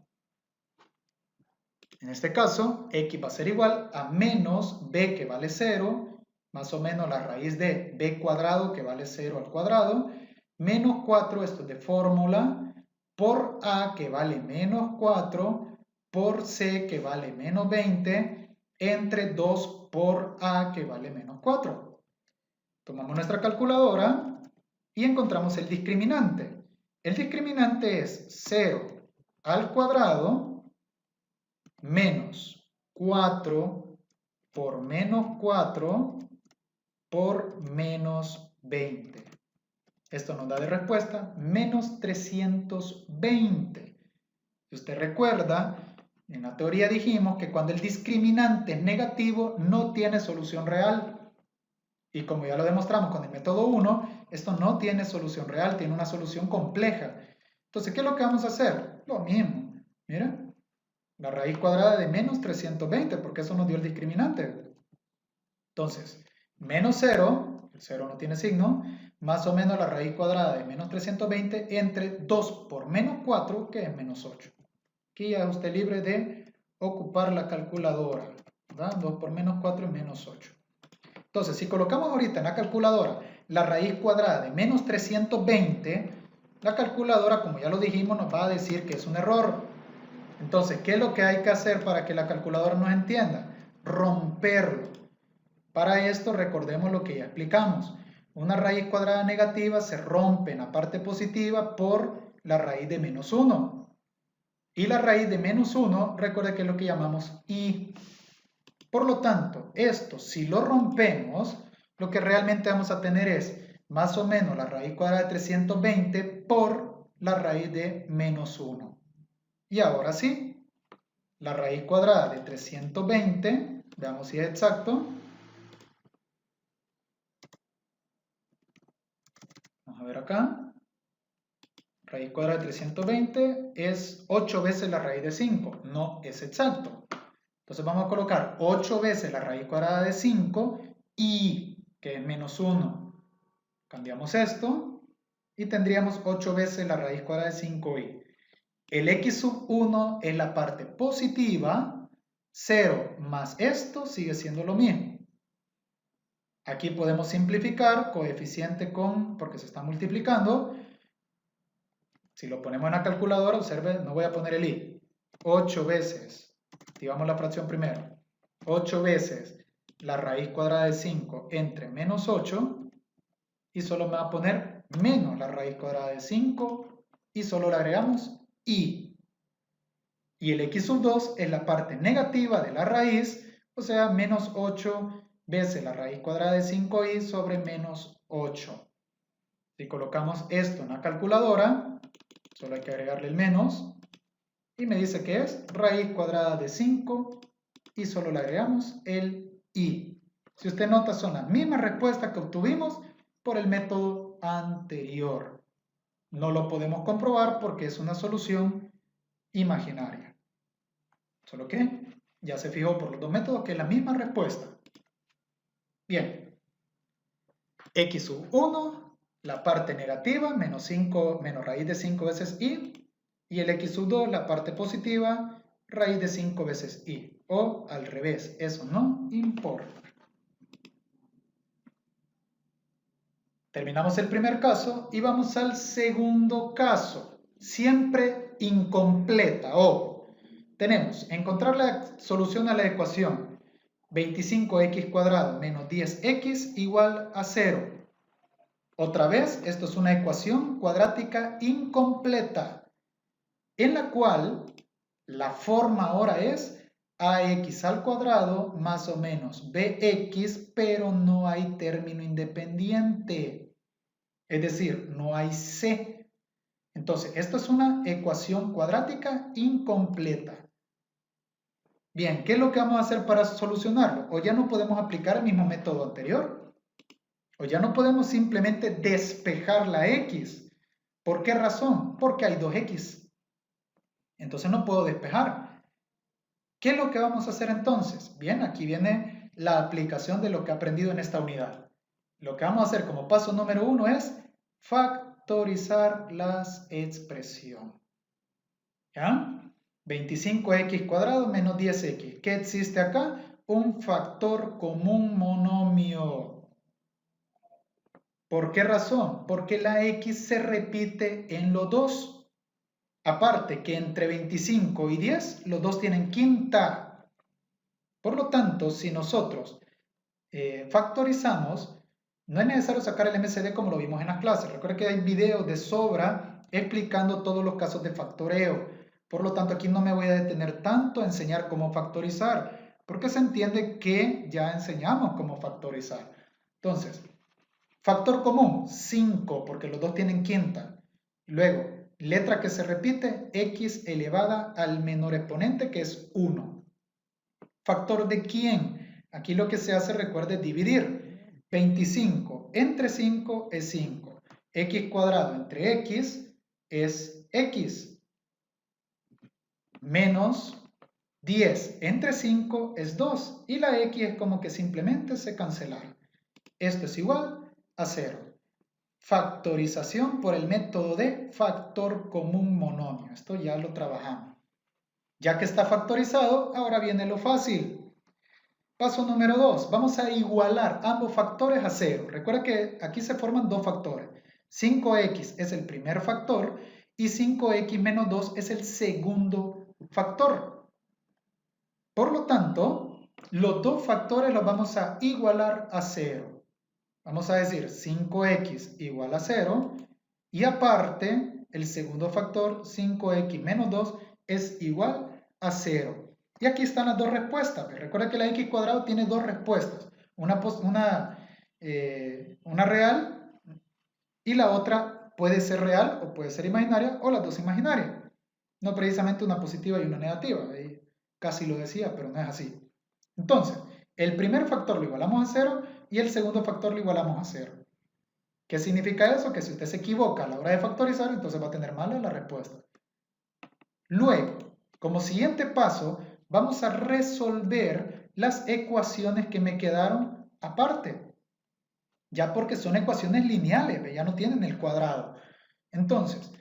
Speaker 1: En este caso, x va a ser igual a menos b que vale 0, más o menos la raíz de b cuadrado que vale 0 al cuadrado, menos 4, esto es de fórmula, por a que vale menos 4, por c que vale menos 20, entre 2 por a que vale menos 4. Tomamos nuestra calculadora y encontramos el discriminante. El discriminante es 0 al cuadrado menos 4 por menos 4 por menos 20. Esto nos da de respuesta menos 320. Si usted recuerda, en la teoría dijimos que cuando el discriminante es negativo no tiene solución real. Y como ya lo demostramos con el método 1, esto no tiene solución real, tiene una solución compleja. Entonces, ¿qué es lo que vamos a hacer? Lo mismo. Mira, la raíz cuadrada de menos 320, porque eso nos dio el discriminante. Entonces, menos 0, el 0 no tiene signo, más o menos la raíz cuadrada de menos 320 entre 2 por menos 4, que es menos 8. Aquí ya es usted libre de ocupar la calculadora, ¿verdad? 2 por menos 4 es menos 8. Entonces, si colocamos ahorita en la calculadora la raíz cuadrada de menos 320, la calculadora, como ya lo dijimos, nos va a decir que es un error. Entonces, ¿qué es lo que hay que hacer para que la calculadora nos entienda? Romperlo. Para esto, recordemos lo que ya explicamos. Una raíz cuadrada negativa se rompe en la parte positiva por la raíz de menos 1. Y la raíz de menos 1, recuerde que es lo que llamamos i. Por lo tanto, esto, si lo rompemos, lo que realmente vamos a tener es más o menos la raíz cuadrada de 320 por la raíz de menos 1. Y ahora sí, la raíz cuadrada de 320, veamos si es exacto. Vamos a ver acá. Raíz cuadrada de 320 es 8 veces la raíz de 5, no es exacto. Entonces vamos a colocar 8 veces la raíz cuadrada de 5 y, que es menos 1. Cambiamos esto y tendríamos 8 veces la raíz cuadrada de 5i. El x sub 1 es la parte positiva, 0 más esto sigue siendo lo mismo. Aquí podemos simplificar coeficiente con, porque se está multiplicando. Si lo ponemos en la calculadora, observe, no voy a poner el i. 8 veces. Activamos la fracción primero. 8 veces la raíz cuadrada de 5 entre menos 8 y solo me va a poner menos la raíz cuadrada de 5 y solo le agregamos i. Y el x sub 2 es la parte negativa de la raíz, o sea, menos 8 veces la raíz cuadrada de 5i sobre menos 8. Si colocamos esto en la calculadora, solo hay que agregarle el menos. Y me dice que es raíz cuadrada de 5 y solo le agregamos el i. Si usted nota, son las mismas respuestas que obtuvimos por el método anterior. No lo podemos comprobar porque es una solución imaginaria. Solo que ya se fijó por los dos métodos que es la misma respuesta. Bien. X sub 1, la parte negativa, menos 5, menos raíz de 5 veces i. Y el x sub 2, la parte positiva, raíz de 5 veces i. O al revés, eso no importa. Terminamos el primer caso y vamos al segundo caso. Siempre incompleta. Tenemos encontrar la solución a la ecuación 25x cuadrado menos 10x igual a 0. Otra vez, esto es una ecuación cuadrática incompleta, en la cual la forma ahora es ax al cuadrado más o menos bx, pero no hay término independiente. Es decir, no hay c. Entonces, esto es una ecuación cuadrática incompleta. Bien, ¿qué es lo que vamos a hacer para solucionarlo? O ya no podemos aplicar el mismo método anterior. O ya no podemos simplemente despejar la x. ¿Por qué razón? Porque hay 2x. Entonces no puedo despejar. ¿Qué es lo que vamos a hacer entonces? Bien, aquí viene la aplicación de lo que he aprendido en esta unidad. lo que vamos a hacer como paso número 1 es factorizar las expresiones. ¿Ya? 25x cuadrado menos 10x. ¿Qué existe acá? Un factor común monomio. ¿Por qué razón? Porque la x se repite en los dos. Aparte que entre 25 y 10, los dos tienen quinta. Por lo tanto, si nosotros factorizamos, no es necesario sacar el MCD como lo vimos en las clases. Recuerda que hay videos de sobra explicando todos los casos de factoreo. Por lo tanto, aquí no me voy a detener tanto a enseñar cómo factorizar, porque se entiende que ya enseñamos cómo factorizar. Entonces, factor común, 5, porque los dos tienen quinta. Luego, letra que se repite, x elevada al menor exponente, que es 1. ¿Factor de quién? Aquí lo que se hace, recuerde, dividir. 25 entre 5 es 5. X cuadrado entre x es x. Menos 10 entre 5 es 2. Y la x es como que simplemente se cancela. Esto es igual a 0. Factorización por el método de factor común monomio. Esto ya lo trabajamos. Ya que está factorizado, ahora viene lo fácil. Paso número 2. Vamos a igualar ambos factores a 0. Recuerda que aquí se forman dos factores. 5x es el primer factor y 5x menos 2 es el segundo factor. Por lo tanto, los dos factores los vamos a igualar a 0. Vamos a decir 5x igual a 0 y aparte el segundo factor 5x menos 2 es igual a 0. Y aquí están las dos respuestas. Recuerda que la x cuadrado tiene dos respuestas. Una real y la otra puede ser real o puede ser imaginaria o las dos imaginarias. No precisamente una positiva y una negativa. Ahí casi lo decía, pero no es así. Entonces, el primer factor lo igualamos a 0 y el segundo factor lo igualamos a 0. ¿Qué significa eso? Que si usted se equivoca a la hora de factorizar, entonces va a tener mala la respuesta. Luego, como siguiente paso, vamos a resolver las ecuaciones que me quedaron aparte. Ya porque son ecuaciones lineales, ya no tienen el cuadrado. Entonces,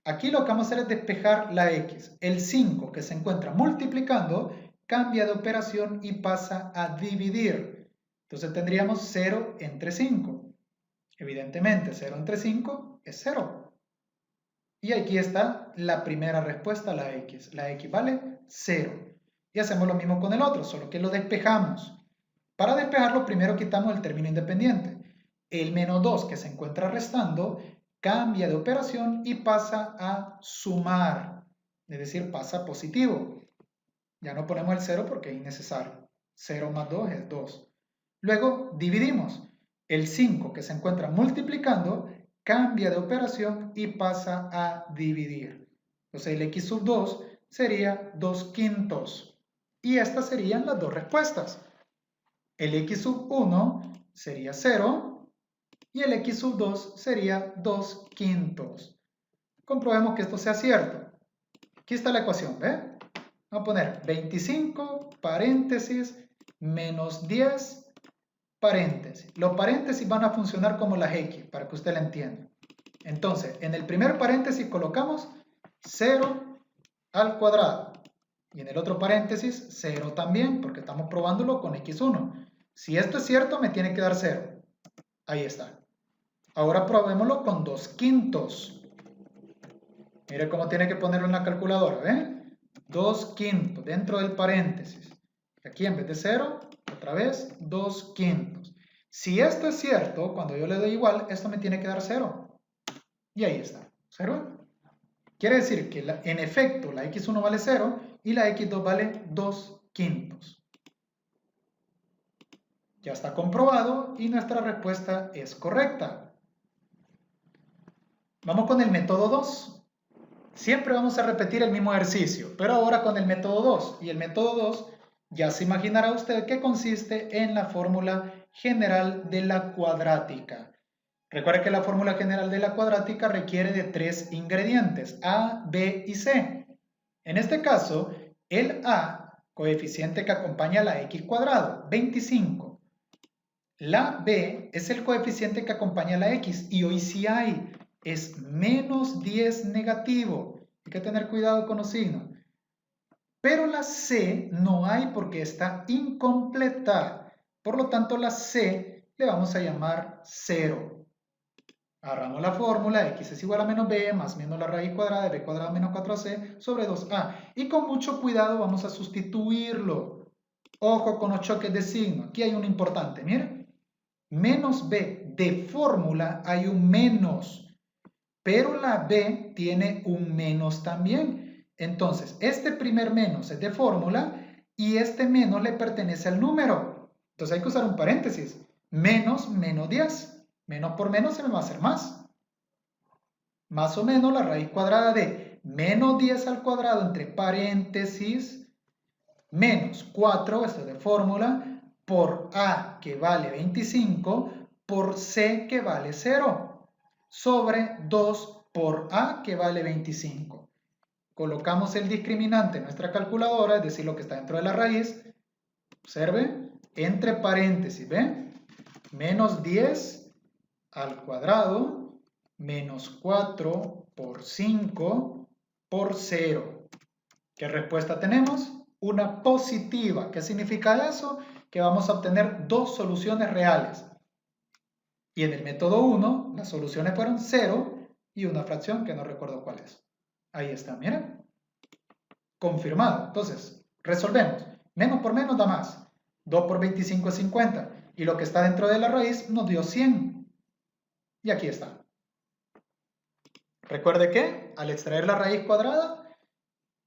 Speaker 1: aquí lo que vamos a hacer es despejar la x. El 5 que se encuentra multiplicando cambia de operación y pasa a dividir. Entonces tendríamos 0 entre 5. Evidentemente, 0 entre 5 es 0. Y aquí está la primera respuesta, la x. La x vale 0. Y hacemos lo mismo con el otro, solo que lo despejamos. Para despejarlo, primero quitamos el término independiente. El menos 2 que se encuentra restando cambia de operación y pasa a sumar. Es decir, pasa a positivo. Ya no ponemos el 0 porque es innecesario. 0 más 2 es 2. Luego dividimos. El 5 que se encuentra multiplicando cambia de operación y pasa a dividir. Entonces el x sub 2 sería 2 quintos. Y estas serían las dos respuestas. El x sub 1 sería 0 y el x sub 2 sería 2 quintos. Comprobemos que esto sea cierto. Aquí está la ecuación, ¿ve? Vamos a poner 25 paréntesis menos 10 paréntesis. Los paréntesis van a funcionar como las x, para que usted la entienda. Entonces, en el primer paréntesis colocamos 0 al cuadrado. Y en el otro paréntesis 0 también, porque estamos probándolo con x1. Si esto es cierto, me tiene que dar 0. Ahí está. Ahora probémoslo con 2 quintos. Mire cómo tiene que ponerlo en la calculadora, ¿ve? 2 quintos dentro del paréntesis. Aquí en vez de 0, otra vez 2 quintos. Si esto es cierto, cuando yo le doy igual, esto me tiene que dar 0. Y ahí está. ¿Observa? Quiere decir que en efecto la x1 vale 0 y la x2 vale 2 quintos. Ya está comprobado y nuestra respuesta es correcta. Vamos con el método 2. Siempre vamos a repetir el mismo ejercicio, pero ahora con el método 2. Y el método 2 ya se imaginará usted que consiste en la fórmula general de la cuadrática. Recuerde que la fórmula general de la cuadrática requiere de 3 ingredientes, A, B y C. En este caso, el A, coeficiente que acompaña a la x cuadrado, 25. La b es el coeficiente que acompaña a la x y hoy sí hay, es menos 10 negativo. Hay que tener cuidado con los signos. Pero la c no hay porque está incompleta. Por lo tanto, la c le vamos a llamar 0. Agarramos la fórmula, x es igual a menos b más menos la raíz cuadrada de b cuadrado menos 4ac sobre 2a. Y con mucho cuidado vamos a sustituirlo. Ojo con los choques de signo. Aquí hay un importante, miren. Menos b de fórmula hay un menos, pero la b tiene un menos también. Entonces, este primer menos es de fórmula y este menos le pertenece al número. Entonces hay que usar un paréntesis. Menos 10. Menos por menos se me va a hacer más. Más o menos la raíz cuadrada de menos 10 al cuadrado entre paréntesis menos 4, esto es de fórmula, por a que vale 25 por c que vale 0 sobre 2 por a que vale 25. Colocamos el discriminante en nuestra calculadora, es decir, lo que está dentro de la raíz. Observe, entre paréntesis, ¿ve? Menos 10 al cuadrado menos 4 por 5 por 0. ¿Qué respuesta tenemos? Una positiva. ¿Qué significa eso? Que vamos a obtener dos soluciones reales. Y en el método 1, las soluciones fueron 0 y una fracción que no recuerdo cuál es. Ahí está, miren. Confirmado. Entonces, resolvemos. Menos por menos da más. 2 por 25 es 50. Y lo que está dentro de la raíz nos dio 100. Y aquí está. Recuerde que al extraer la raíz cuadrada,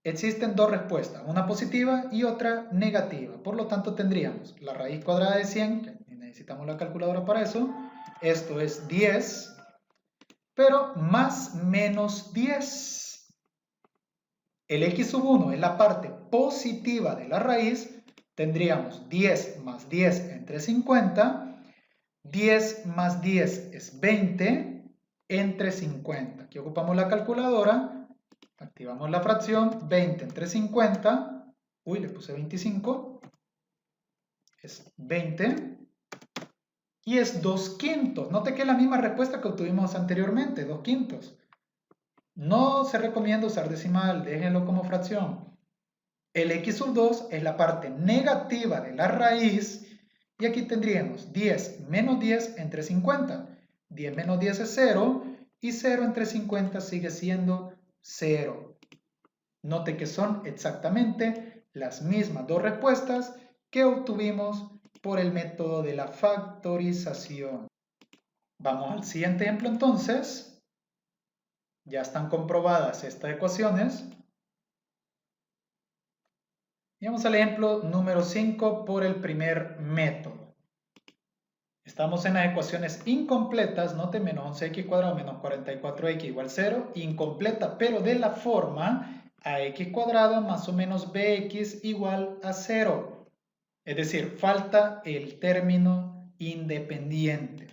Speaker 1: existen dos respuestas, una positiva y otra negativa. Por lo tanto, tendríamos la raíz cuadrada de 100, que necesitamos la calculadora para eso. Esto es 10, pero más menos 10. El x sub 1 es la parte positiva de la raíz. Tendríamos 10 más 10 entre 50. 10 más 10 es 20 entre 50. Aquí ocupamos la calculadora. Activamos la fracción, 20 entre 50, uy, le puse 25, es 20, y es 2/5. Note que es la misma respuesta que obtuvimos anteriormente, 2/5. No se recomienda usar decimal, déjenlo como fracción. El x sub 2 es la parte negativa de la raíz, y aquí tendríamos 10 menos 10 entre 50. 10 menos 10 es 0, y 0 entre 50 sigue siendo 0. Note que son exactamente las mismas dos respuestas que obtuvimos por el método de la factorización. Vamos al siguiente ejemplo entonces. Ya están comprobadas estas ecuaciones. Y vamos al ejemplo número 5 por el primer método. Estamos en las ecuaciones incompletas, note menos 11x cuadrado menos 44x igual 0, incompleta, pero de la forma ax cuadrado más o menos bx igual a 0. Es decir, falta el término independiente.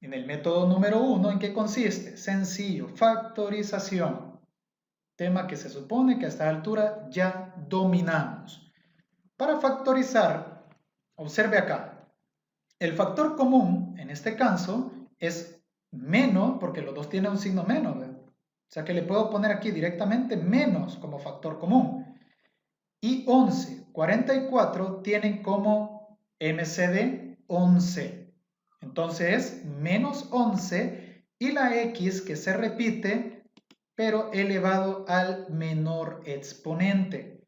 Speaker 1: En el método número 1, ¿en qué consiste? Sencillo, factorización. Tema que se supone que a esta altura ya dominamos. Para factorizar, observe acá. El factor común, en este caso, es menos, porque los dos tienen un signo menos, ¿verdad? O sea que le puedo poner aquí directamente menos como factor común. Y 11, 44 tienen como MCD 11. Entonces es menos 11 y la X que se repite, pero elevado al menor exponente.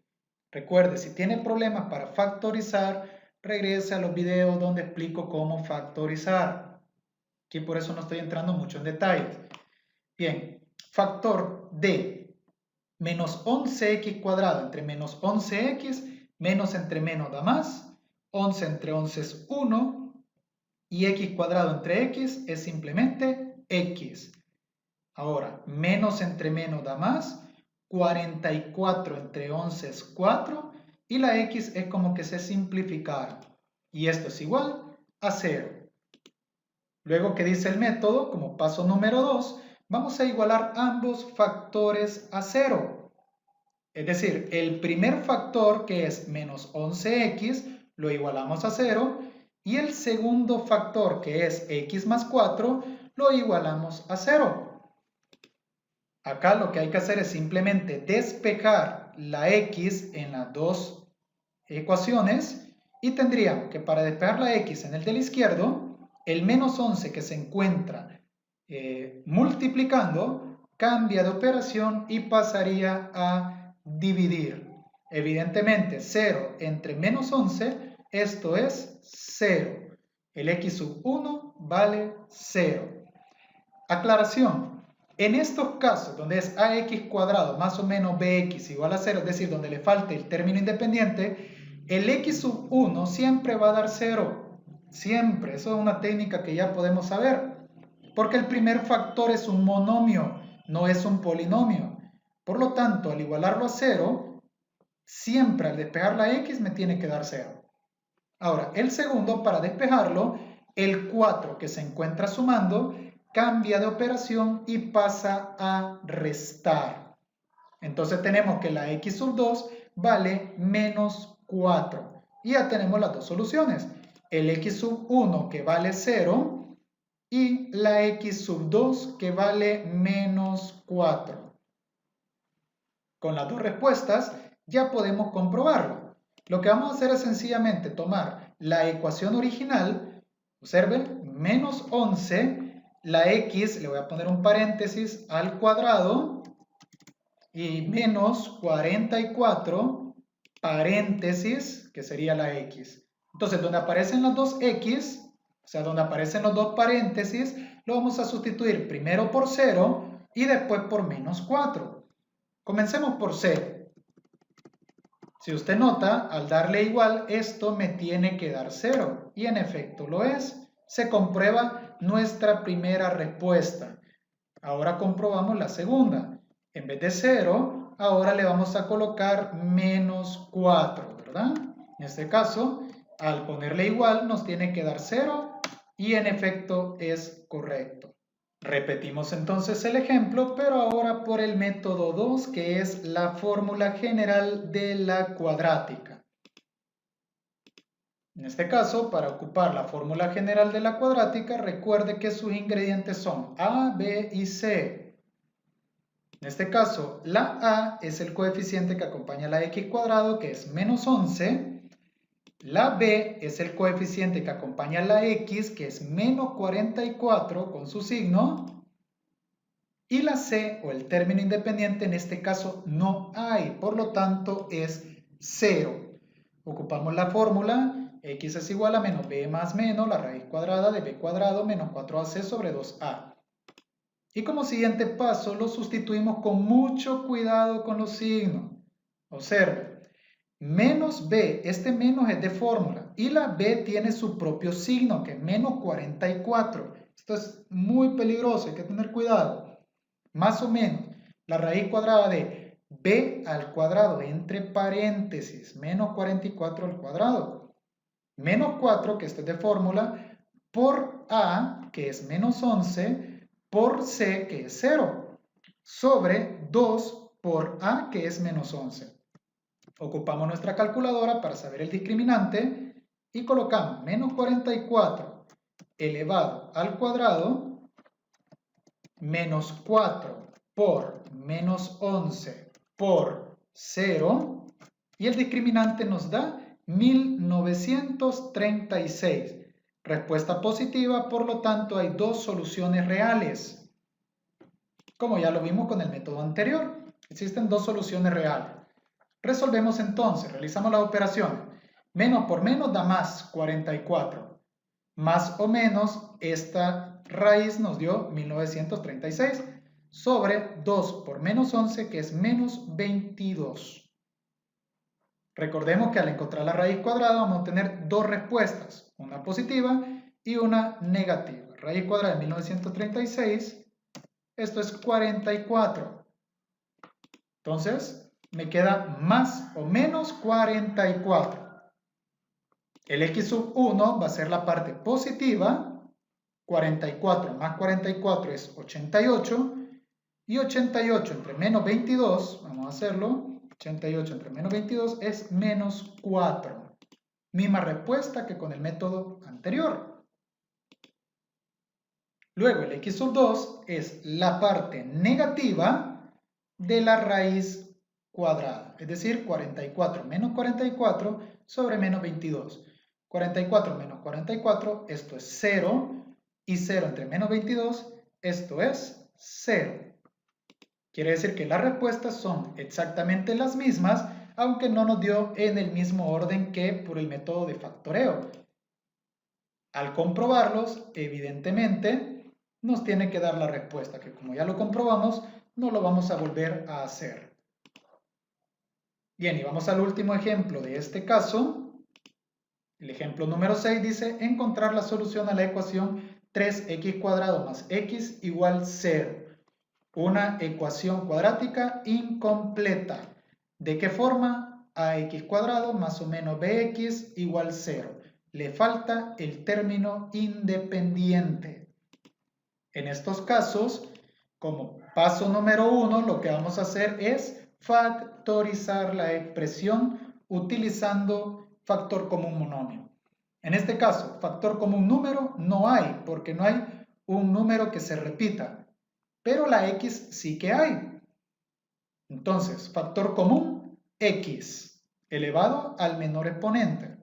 Speaker 1: Recuerde, si tiene problemas para factorizar, regrese a los videos donde explico cómo factorizar. Aquí por eso no estoy entrando mucho en detalles. Bien, factor de menos 11x cuadrado entre menos 11x, menos entre menos da más, 11 entre 11 es 1, y x cuadrado entre x es simplemente x. Ahora, menos entre menos da más, 44 entre 11 es 4, y la x es como que se simplificara. Y esto es igual a 0. Luego, ¿qué dice el método? Como paso número 2, vamos a igualar ambos factores a 0. Es decir, el primer factor, que es menos 11x, lo igualamos a 0, y el segundo factor, que es x más 4, lo igualamos a 0. Acá lo que hay que hacer es simplemente despejar la x en las dos ecuaciones y tendríamos que para despejar la x en el del izquierdo, el menos 11 que se encuentra multiplicando cambia de operación y pasaría a dividir. Evidentemente 0 entre menos 11, esto es 0. El x sub 1 vale 0. Aclaración. En estos casos donde es ax cuadrado más o menos bx igual a 0, es decir, donde le falte el término independiente, el x sub 1 siempre va a dar 0. Siempre. Eso es una técnica que ya podemos saber. Porque el primer factor es un monomio, no es un polinomio. Por lo tanto, al igualarlo a 0, siempre al despejar la x me tiene que dar 0. Ahora, el segundo, para despejarlo, el 4 que se encuentra sumando, cambia de operación y pasa a restar. Entonces tenemos que la x sub 2 vale menos 4. Y ya tenemos las dos soluciones. El x sub 1 que vale 0 y la x sub 2 que vale menos 4. Con las dos respuestas ya podemos comprobarlo. Lo que vamos a hacer es sencillamente tomar la ecuación original, observen, menos 11, la x, le voy a poner un paréntesis, al cuadrado, y menos 44, paréntesis, que sería la x. Entonces, donde aparecen las dos x, o sea, donde aparecen los dos paréntesis, lo vamos a sustituir primero por 0 y después por menos 4. Comencemos por 0. Si usted nota, al darle igual, esto me tiene que dar 0. Y en efecto lo es. Se comprueba nuestra primera respuesta. Ahora comprobamos la segunda. En vez de 0, ahora le vamos a colocar menos 4, ¿verdad? En este caso, al ponerle igual, nos tiene que dar 0 y en efecto es correcto. Repetimos entonces el ejemplo, pero ahora por el método 2, que es la fórmula general de la cuadrática. En este caso, para ocupar la fórmula general de la cuadrática, recuerde que sus ingredientes son A, B y C. En este caso, la A es el coeficiente que acompaña a la x cuadrado, que es menos 11. La B es el coeficiente que acompaña a la x, que es menos 44 con su signo. Y la C, o el término independiente, en este caso no hay, por lo tanto es 0. Ocupamos la fórmula, x es igual a menos b más menos la raíz cuadrada de b cuadrado menos 4ac sobre 2a. Y como siguiente paso lo sustituimos con mucho cuidado con los signos. Observe. Menos b, este menos es de fórmula y la b tiene su propio signo que es menos 44. Esto es muy peligroso, hay que tener cuidado. Más o menos, la raíz cuadrada de b al cuadrado entre paréntesis, menos 44 al cuadrado. Menos 4, que esto es de fórmula, por a, que es menos 11, por c, que es 0, sobre 2 por a, que es menos 11. Ocupamos nuestra calculadora para saber el discriminante y colocamos menos 44 elevado al cuadrado menos 4 por menos 11 por 0 y el discriminante nos da 1936. Respuesta positiva, por lo tanto hay dos soluciones reales. Como ya lo vimos con el método anterior, existen dos soluciones reales. Resolvemos entonces, realizamos las operaciones. Menos por menos da más 44. Más o menos, esta raíz nos dio 1936 sobre 2 por menos 11, que es menos 22. Recordemos que al encontrar la raíz cuadrada vamos a tener dos respuestas, una positiva y una negativa. Raíz cuadrada de 1936, esto es 44. Entonces, me queda más o menos 44. El x sub 1 va a ser la parte positiva. 44 más 44 es 88. Y 88 entre menos 22, vamos a hacerlo. 88 entre menos 22 es menos 4. Misma respuesta que con el método anterior. Luego el x sub 2 es la parte negativa de la raíz cuadrada, es decir, 44 menos 44 sobre menos 22. 44 menos 44, esto es 0, y 0 entre menos 22, esto es 0. Quiere decir que las respuestas son exactamente las mismas, aunque no nos dio en el mismo orden que por el método de factoreo. Al comprobarlos, evidentemente, nos tiene que dar la respuesta, que como ya lo comprobamos, no lo vamos a volver a hacer. Bien, y vamos al último ejemplo de este caso. El ejemplo número 6 dice, encontrar la solución a la ecuación 3x cuadrado más x igual 0. Una ecuación cuadrática incompleta. ¿De qué forma? Ax cuadrado más o menos bx igual 0. Le falta el término independiente. En estos casos, como paso número 1, lo que vamos a hacer es factorizar la expresión utilizando factor común monomio. En este caso, factor común número no hay, porque no hay un número que se repita, pero la x sí que hay. Entonces, factor común, x elevado al menor exponente.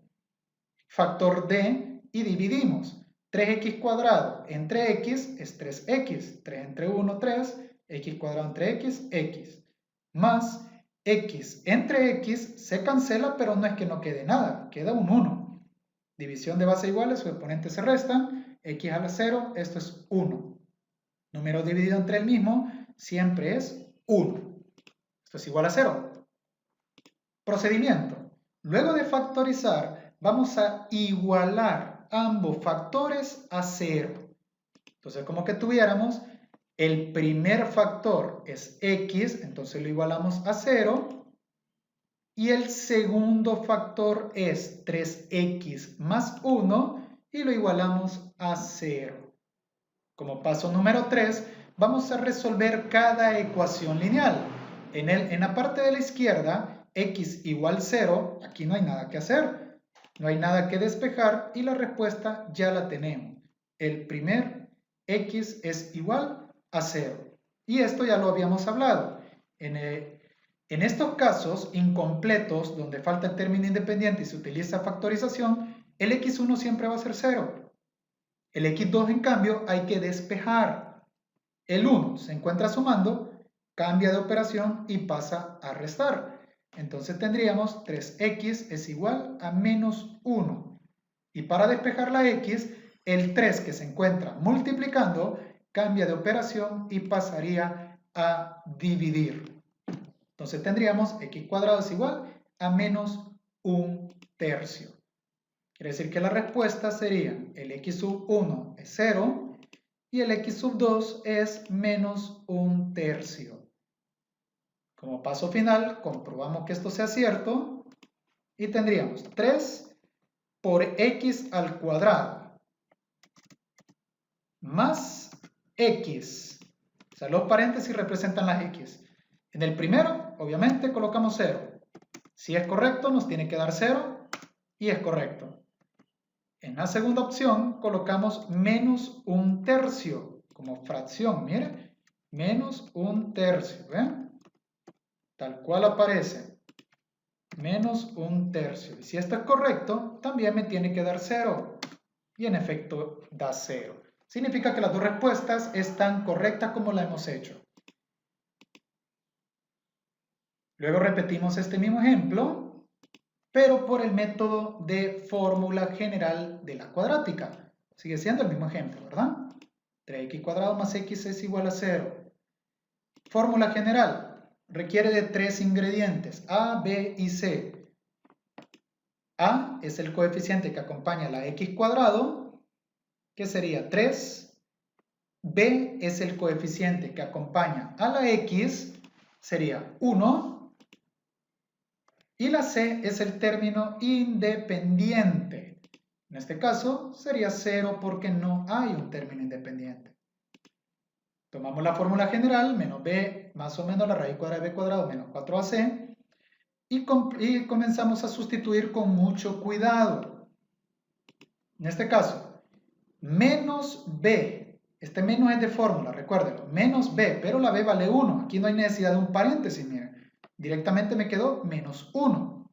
Speaker 1: Factor d y dividimos. 3x cuadrado entre x es 3x. 3 entre 1, 3. X cuadrado entre x, x. Más x entre x se cancela, pero no es que no quede nada. Queda un 1. División de base iguales, sus exponentes se restan. X a la 0, esto es 1. Número dividido entre el mismo siempre es 1. Esto es igual a 0. Procedimiento. Luego de factorizar, vamos a igualar ambos factores a 0. Entonces, como que tuviéramos el primer factor es x, entonces lo igualamos a 0. Y el segundo factor es 3x más 1 y lo igualamos a 0. Como paso número 3, vamos a resolver cada ecuación lineal. En la parte de la izquierda, x igual 0, aquí no hay nada que hacer, no hay nada que despejar y la respuesta ya la tenemos. El primer x es igual a 0. Y esto ya lo habíamos hablado. En estos casos incompletos, donde falta el término independiente y se utiliza factorización, el x1 siempre va a ser 0. El x2, en cambio, hay que despejar. El 1 se encuentra sumando, cambia de operación y pasa a restar. Entonces tendríamos 3x es igual a menos 1. Y para despejar la x, el 3 que se encuentra multiplicando, cambia de operación y pasaría a dividir. Entonces tendríamos x cuadrado es igual a menos 1/3. Quiere decir que la respuesta sería el x sub 1 es 0 y el x sub 2 es menos 1/3. Como paso final, comprobamos que esto sea cierto y tendríamos 3 por x al cuadrado más x. O sea, los paréntesis representan las x. En el primero, obviamente, colocamos 0. Si es correcto, nos tiene que dar 0 y es correcto. En la segunda opción colocamos menos 1/3 como fracción, miren, menos 1/3, ¿ven? Tal cual aparece, menos 1/3. Y si esto es correcto, también me tiene que dar 0. Y en efecto da 0. Significa que las dos respuestas están correctas como la hemos hecho. Luego repetimos este mismo ejemplo, pero por el método de fórmula general de la cuadrática. Sigue siendo el mismo ejemplo, ¿verdad? 3x cuadrado más x es igual a 0. Fórmula general requiere de 3 ingredientes, a, b y c. A es el coeficiente que acompaña a la x cuadrado, que sería 3. B es el coeficiente que acompaña a la x, sería 1. Y la c es el término independiente. En este caso sería 0 porque no hay un término independiente. Tomamos la fórmula general, menos b más o menos la raíz cuadrada de b cuadrado menos 4ac. y comenzamos a sustituir con mucho cuidado. En este caso, menos b, este menos es de fórmula, recuérdenlo, menos b, pero la b vale 1, aquí no hay necesidad de un paréntesis, miren, directamente me quedó menos 1,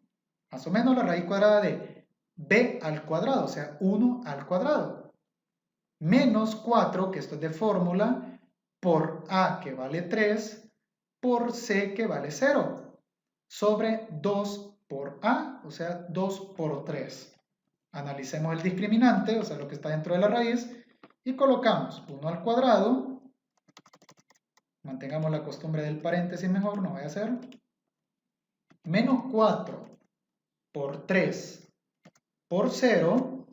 Speaker 1: más o menos la raíz cuadrada de b al cuadrado, o sea, 1 al cuadrado, menos 4, que esto es de fórmula, por a, que vale 3, por c, que vale 0, sobre 2 por a, o sea, 2 por 3. Analicemos el discriminante, o sea, lo que está dentro de la raíz, y colocamos 1 al cuadrado, mantengamos la costumbre del paréntesis mejor, no voy a hacer, menos 4 por 3 por 0,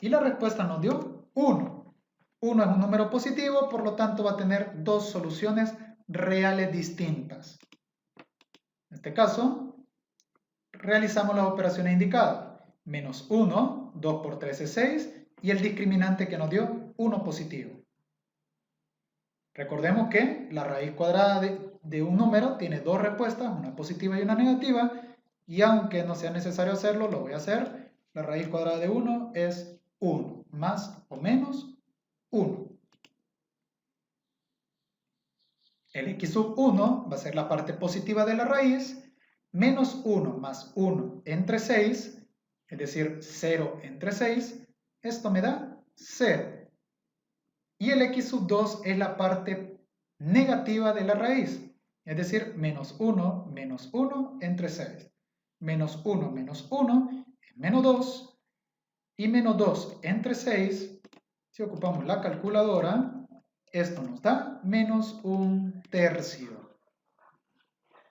Speaker 1: y la respuesta nos dio 1. 1 es un número positivo, por lo tanto va a tener dos soluciones reales distintas. En este caso, realizamos las operaciones indicadas. Menos 1, 2 por 3 es 6, y el discriminante que nos dio 1 positivo. Recordemos que la raíz cuadrada de un número tiene dos respuestas, una positiva y una negativa, y aunque no sea necesario hacerlo, lo voy a hacer. La raíz cuadrada de 1 es 1, más o menos 1. El x sub 1 va a ser la parte positiva de la raíz, menos 1 más 1 entre 6, es decir, 0 entre 6, esto me da 0. Y el x sub 2 es la parte negativa de la raíz, es decir, menos 1 entre 6. Menos 1 es menos 2, y menos 2 entre 6, si ocupamos la calculadora, esto nos da menos 1/3.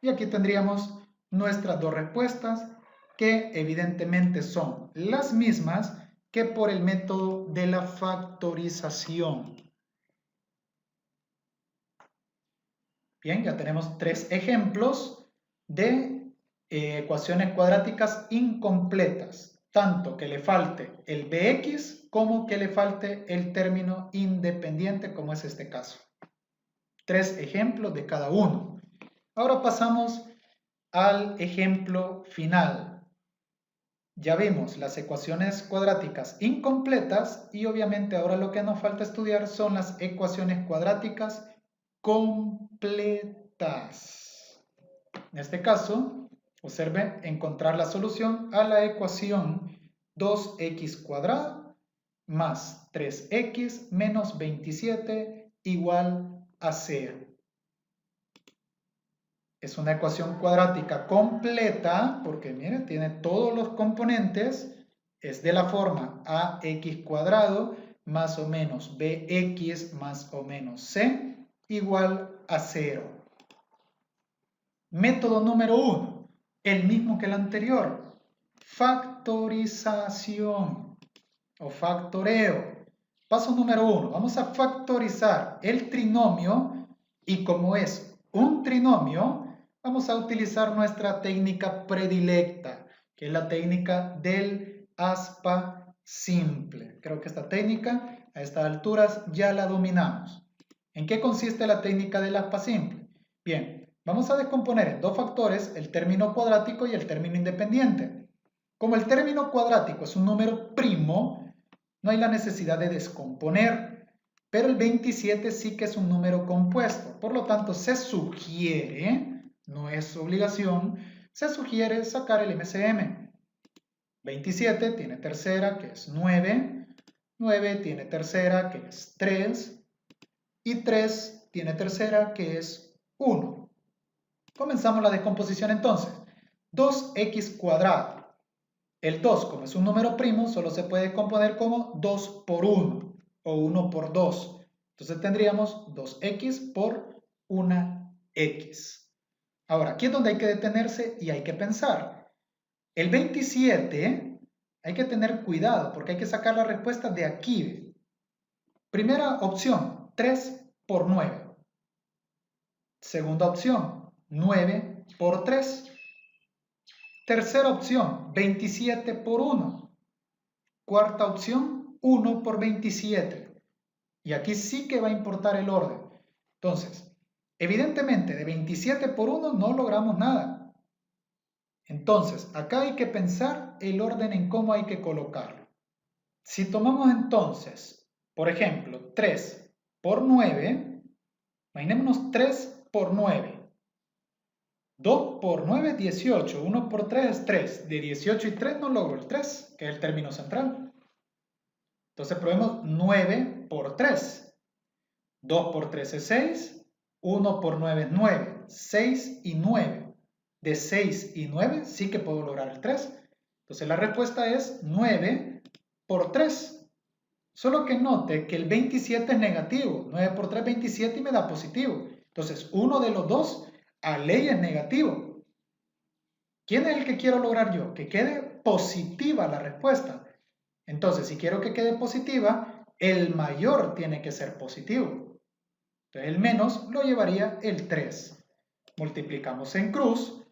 Speaker 1: Y aquí tendríamos nuestras dos respuestas, que evidentemente son las mismas que por el método de la factorización. Bien, ya tenemos tres ejemplos de ecuaciones cuadráticas incompletas, tanto que le falte el bx como que le falte el término independiente, como es este caso. Tres ejemplos de cada uno. Ahora pasamos al ejemplo final. Ya vimos las ecuaciones cuadráticas incompletas y obviamente ahora lo que nos falta estudiar son las ecuaciones cuadráticas completas. En este caso, observe encontrar la solución a la ecuación 2x cuadrado más 3x menos 27 igual a 0. Es una ecuación cuadrática completa porque, mire, tiene todos los componentes. Es de la forma ax cuadrado más o menos bx más o menos c igual a 0. Método número 1, el mismo que el anterior. Factorización o factoreo. Paso número 1, vamos a factorizar el trinomio y como es un trinomio, vamos a utilizar nuestra técnica predilecta, que es la técnica del aspa simple. Creo que esta técnica a estas alturas ya la dominamos. ¿En qué consiste la técnica del aspa simple? Bien, vamos a descomponer en dos factores el término cuadrático y el término independiente. Como el término cuadrático es un número primo, no hay la necesidad de descomponer, pero el 27 sí que es un número compuesto. Por lo tanto, se sugiere, no es obligación, se sugiere sacar el MCM. 27 tiene tercera, que es 9. 9 tiene tercera, que es 3. Y 3 tiene tercera, que es 1. Comenzamos la descomposición entonces. 2x cuadrado. El 2, como es un número primo, solo se puede componer como 2 por 1 o 1 por 2. Entonces tendríamos 2x por 1x. Ahora, aquí es donde hay que detenerse y hay que pensar. El 27 hay que tener cuidado porque hay que sacar la respuesta de aquí. Primera opción, 3 por 9. Segunda opción, 9 por 3. Tercera opción, 27 por 1. Cuarta opción, 1 por 27. Y aquí sí que va a importar el orden. Entonces, evidentemente de 27 por 1 no logramos nada. Entonces, acá hay que pensar el orden en cómo hay que colocarlo. Si tomamos entonces, por ejemplo, 3 por 9, imaginémonos 3 por 9. 2 por 9 es 18, 1 por 3 es 3. De 18 y 3 no logro el 3, que es el término central. Entonces probemos 9 por 3. 2 por 3 es 6, 1 por 9 es 9, 6 y 9. De 6 y 9 sí que puedo lograr el 3. Entonces la respuesta es 9 por 3. Solo que note que el 27 es negativo. 9 por 3 es 27 y me da positivo. Entonces uno de los dos a ley es negativo. ¿Quién es el que quiero lograr yo? Que quede positiva la respuesta. Entonces, si quiero que quede positiva, el mayor tiene que ser positivo. Entonces, el menos lo llevaría el 3. Multiplicamos en cruz.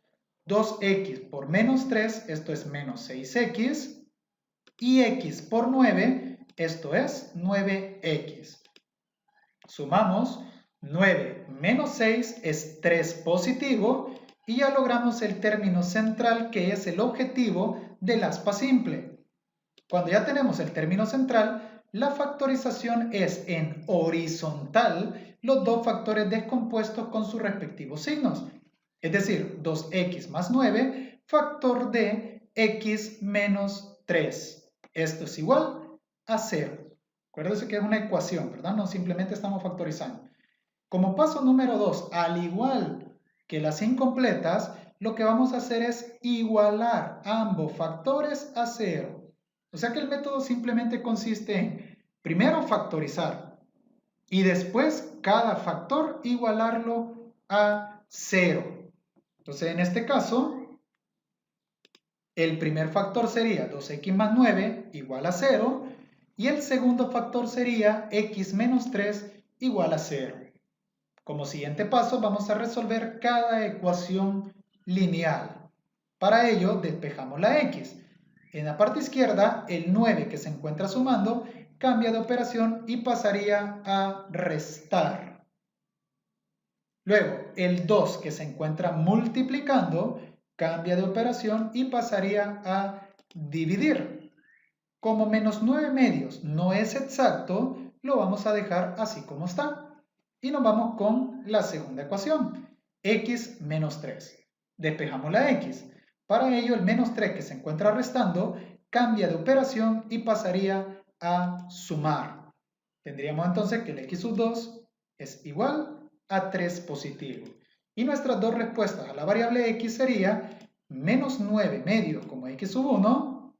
Speaker 1: 2x por menos 3, esto es menos 6x. Y x por 9, esto es 9x. Sumamos, 9 menos 6 es 3 positivo. Y ya logramos el término central, que es el objetivo del aspa simple. Cuando ya tenemos el término central, la factorización es en horizontal los dos factores descompuestos con sus respectivos signos. Es decir, 2x más 9, factor de x menos 3. Esto es igual a 0. Acuérdense que es una ecuación, ¿verdad? No simplemente estamos factorizando. Como paso número 2, al igual que las incompletas, lo que vamos a hacer es igualar ambos factores a 0. O sea que el método simplemente consiste en, primero, factorizar y después cada factor igualarlo a 0. Entonces, en este caso, el primer factor sería 2x más 9 igual a 0 y el segundo factor sería x menos 3 igual a 0. Como siguiente paso vamos a resolver cada ecuación lineal. Para ello despejamos la x. En la parte izquierda el 9 que se encuentra sumando cambia de operación y pasaría a restar. Luego el 2 que se encuentra multiplicando cambia de operación y pasaría a dividir. Como menos 9 medios no es exacto, lo vamos a dejar así como está. Y nos vamos con la segunda ecuación, x menos 3. Despejamos la x. Para ello, el menos 3 que se encuentra restando cambia de operación y pasaría a sumar. Tendríamos entonces que el x sub 2 es igual a 3 positivo. Y nuestras dos respuestas a la variable x sería menos 9 medio como x sub 1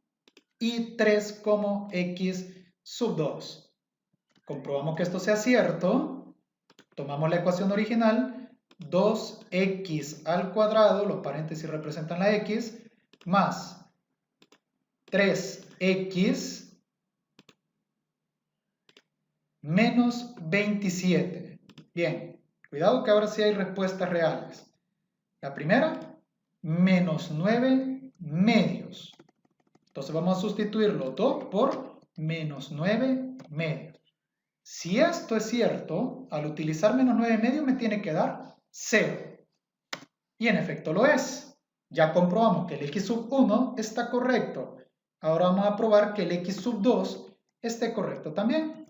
Speaker 1: y 3 como x sub 2. Comprobamos que esto sea cierto. Tomamos la ecuación original, 2x al cuadrado, los paréntesis representan la x, más 3x menos 27. Bien, cuidado que ahora sí hay respuestas reales. La primera, menos 9 medios. Entonces vamos a sustituirlo 2 por menos 9 medios. Si esto es cierto, al utilizar menos 9 medios me tiene que dar 0. Y en efecto lo es. Ya comprobamos que el x sub 1 está correcto. Ahora vamos a probar que el x sub 2 esté correcto también.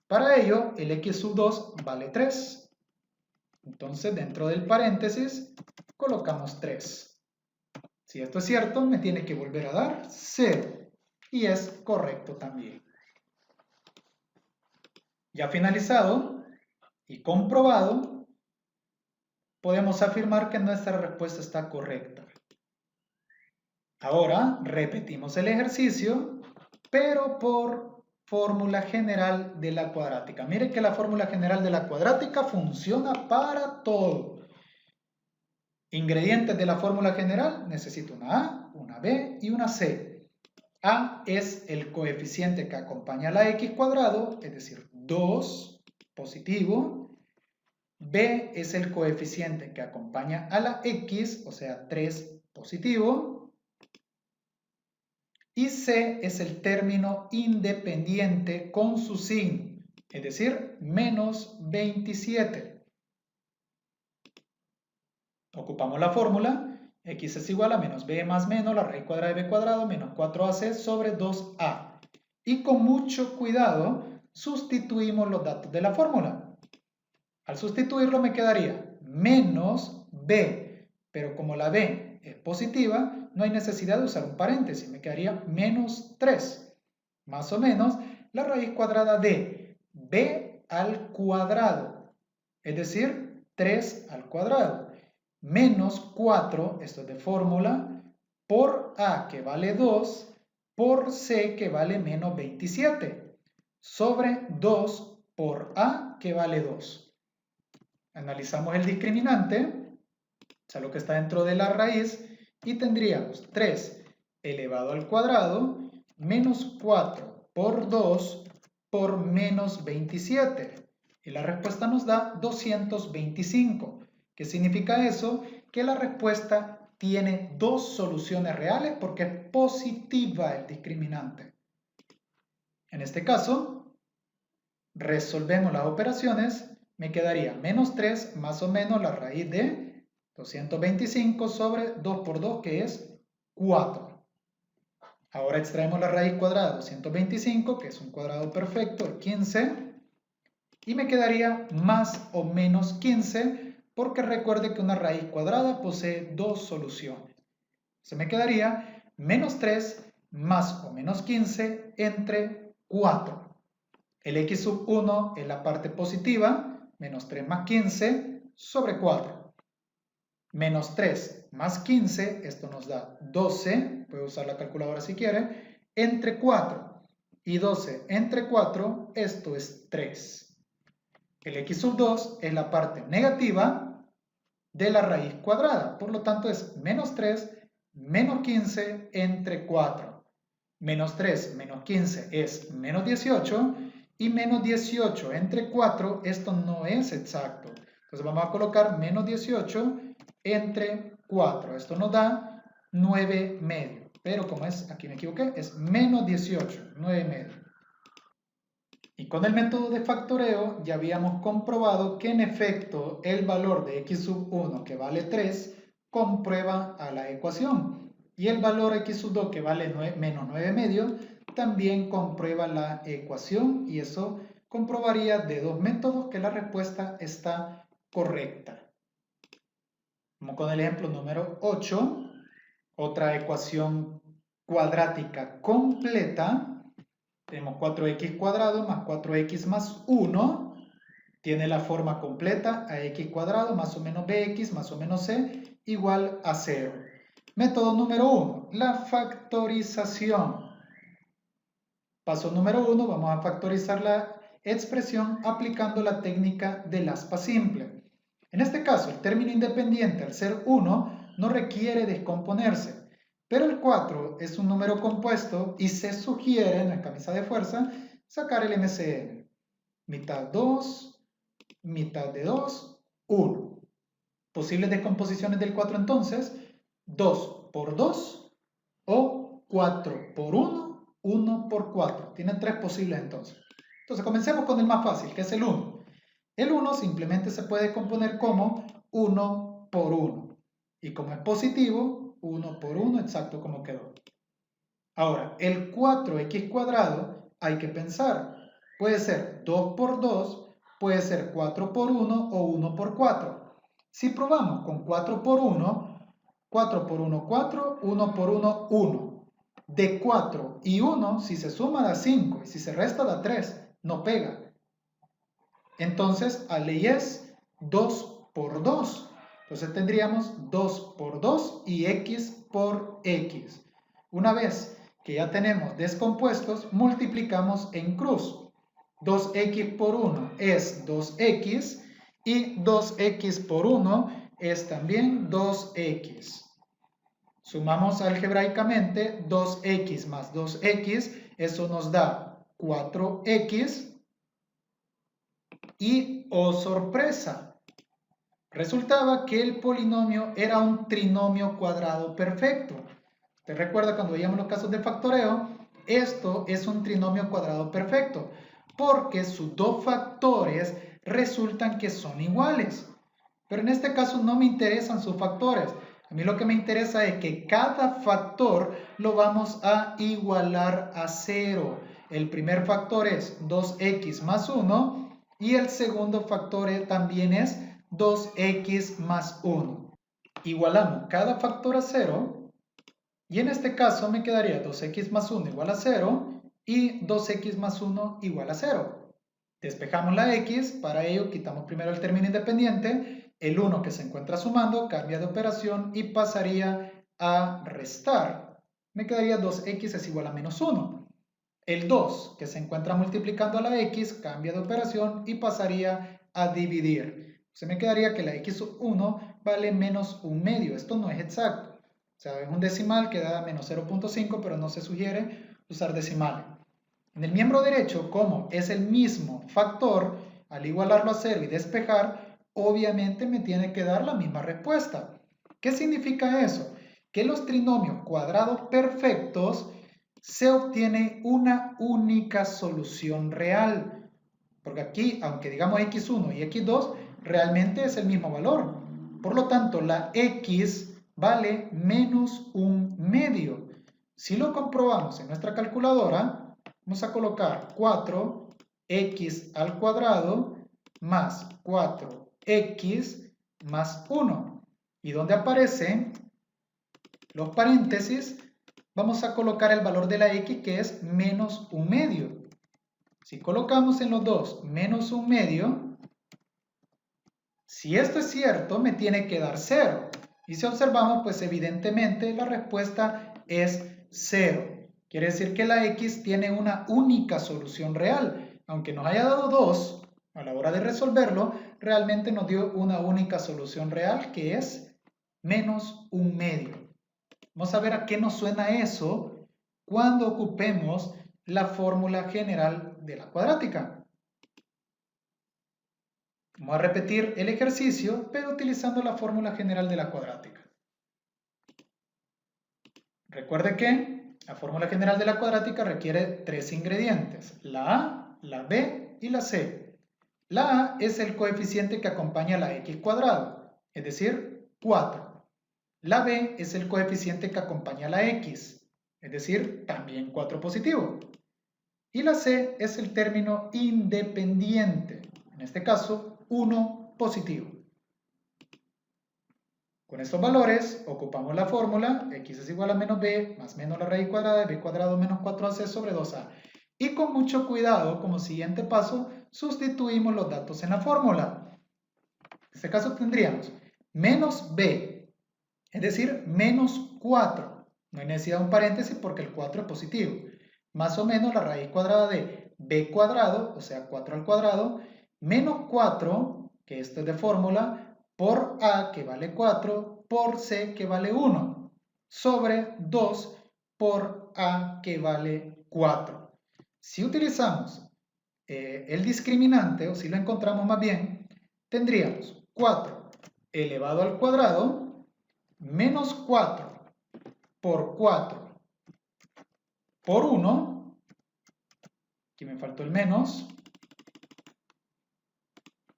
Speaker 1: Para ello, el x sub 2 vale 3. Entonces, dentro del paréntesis, colocamos 3. Si esto es cierto, me tiene que volver a dar 0. Y es correcto también. Ya finalizado y comprobado, podemos afirmar que nuestra respuesta está correcta. Ahora repetimos el ejercicio, pero por fórmula general de la cuadrática. Mire que la fórmula general de la cuadrática funciona para todo. Ingredientes de la fórmula general, necesito una A, una B y una C. A es el coeficiente que acompaña a la x cuadrado, es decir, 2 positivo. B es el coeficiente que acompaña a la x, o sea, 3 positivo. Y C es el término independiente con su signo, es decir, menos 27. Ocupamos la fórmula X es igual a menos b más menos la raíz cuadrada de b cuadrado menos 4ac sobre 2a. Y con mucho cuidado sustituimos los datos de la fórmula. Al sustituirlo me quedaría menos b, pero como la b es positiva, no hay necesidad de usar un paréntesis, me quedaría menos 3, más o menos la raíz cuadrada de b al cuadrado, es decir, 3 al cuadrado, menos 4, esto es de fórmula, por a que vale 2, por c que vale menos 27, sobre 2 por a que vale 2. Analizamos el discriminante, o sea, lo que está dentro de la raíz, y tendríamos 3 elevado al cuadrado menos 4 por 2 por menos 27. Y la respuesta nos da 225. ¿Qué significa eso? Que la respuesta tiene dos soluciones reales porque es positiva el discriminante. En este caso, resolvemos las operaciones. Me quedaría menos 3 más o menos la raíz de 225 sobre 2 por 2, que es 4. Ahora extraemos la raíz cuadrada de 225, que es un cuadrado perfecto, de 15. Y me quedaría más o menos 15, porque recuerde que una raíz cuadrada posee dos soluciones. Se me quedaría menos 3 más o menos 15 entre 4. El x sub 1 es la parte positiva, menos 3 más 15 sobre 4. Menos 3 más 15, esto nos da 12, puede usar la calculadora si quiere, entre 4. Y 12 entre 4, esto es 3. El x sub 2 es la parte negativa de la raíz cuadrada, por lo tanto es menos 3 menos 15 entre 4. Menos 3 menos 15 es menos 18, y menos 18 entre 4, esto no es exacto. Entonces vamos a colocar menos 18 entre 4. Esto nos da 9 medio. Pero como es, aquí me equivoqué, es menos 18, 9 medio. Y con el método de factoreo ya habíamos comprobado que en efecto el valor de x sub 1 que vale 3 comprueba a la ecuación. Y el valor x sub 2 que vale menos 9 medio también comprueba la ecuación, y eso comprobaría de dos métodos que la respuesta está correcta. Vamos con el ejemplo número 8, otra ecuación cuadrática completa. Tenemos 4x cuadrado más 4x más 1, tiene la forma completa a x cuadrado más o menos bx más o menos c igual a 0. Método número 1, la factorización. Paso número 1, vamos a factorizar la expresión aplicando la técnica del aspa simple. En este caso, el término independiente al ser 1 no requiere descomponerse, pero el 4 es un número compuesto y se sugiere, en la camisa de fuerza, sacar el MCN. Mitad 2, mitad de 2, 1. Posibles descomposiciones del 4 entonces, 2 por 2 o 4 por 1. 1 por 4. Tienen tres posibles entonces. Entonces comencemos con el más fácil, que es el 1. El 1 simplemente se puede componer como 1 por 1. Y como es positivo, 1 por 1, exacto como quedó. Ahora, el 4x cuadrado hay que pensar. Puede ser 2 por 2, puede ser 4 por 1 o 1 por 4. Si probamos con 4 por 1, 4 por 1, 4, 1 por 1, 1. De 4 y 1, si se suma da 5 y si se resta da 3, no pega. Entonces, la ley es 2 por 2. Entonces tendríamos 2 por 2 y x por x. Una vez que ya tenemos descompuestos, multiplicamos en cruz. 2x por 1 es 2x y 2x por 1 es también 2x. Sumamos algebraicamente 2x más 2x, eso nos da 4x y, oh sorpresa, resultaba que el polinomio era un trinomio cuadrado perfecto. ¿Te recuerda cuando veíamos los casos de factoreo? Esto es un trinomio cuadrado perfecto porque sus dos factores resultan que son iguales. Pero en este caso no me interesan sus factores. A mí lo que me interesa es que cada factor lo vamos a igualar a 0. El primer factor es 2x más 1 y el segundo factor también es 2x más 1. Igualamos cada factor a 0 y en este caso me quedaría 2x más 1 igual a 0 y 2x más 1 igual a 0. Despejamos la x, para ello quitamos primero el término independiente, el 1 que se encuentra sumando cambia de operación y pasaría a restar. Me quedaría 2x es igual a menos 1. El 2 que se encuentra multiplicando a la x cambia de operación y pasaría a dividir. Se me quedaría que la x1 vale menos 1/2. Esto no es exacto. O sea, es un decimal que da menos 0.5, pero no se sugiere usar decimales. En el miembro derecho, como es el mismo factor, al igualarlo a 0 y despejar, obviamente me tiene que dar la misma respuesta. ¿Qué significa eso? Que los trinomios cuadrados perfectos se obtiene una única solución real. Porque aquí, aunque digamos x1 y x2, realmente es el mismo valor. Por lo tanto, la x vale menos 1/2. Si lo comprobamos en nuestra calculadora, vamos a colocar 4x al cuadrado más 4x más 1. Y donde aparecen los paréntesis, vamos a colocar el valor de la x, que es menos 1/2. Si colocamos en los dos menos 1/2, si esto es cierto, me tiene que dar 0. Y si observamos, pues evidentemente la respuesta es 0. Quiere decir que la x tiene una única solución real. Aunque nos haya dado 2, a la hora de resolverlo, realmente nos dio una única solución real, que es menos 1/2. Vamos a ver a qué nos suena eso cuando ocupemos la fórmula general de la cuadrática. Vamos a repetir el ejercicio, pero utilizando la fórmula general de la cuadrática. Recuerde que la fórmula general de la cuadrática requiere 3 ingredientes: la a, la b y la c. La a es el coeficiente que acompaña a la x cuadrado, es decir, 4. La b es el coeficiente que acompaña a la x, es decir, también 4 positivo. Y la c es el término independiente, en este caso 1 positivo. Con estos valores ocupamos la fórmula x es igual a menos b más menos la raíz cuadrada de b cuadrado menos 4ac sobre 2a. Y con mucho cuidado, como siguiente paso, sustituimos los datos en la fórmula. En este caso tendríamos menos b, es decir, menos 4. No hay necesidad de un paréntesis porque el 4 es positivo. Más o menos la raíz cuadrada de b cuadrado, o sea 4 al cuadrado, menos 4, que esto es de fórmula, por a, que vale 4, por c, que vale 1, sobre 2 por a, que vale 4. Si utilizamos el discriminante, o si lo encontramos más bien, tendríamos 4 elevado al cuadrado menos 4 por 4 por 1, aquí me faltó el menos,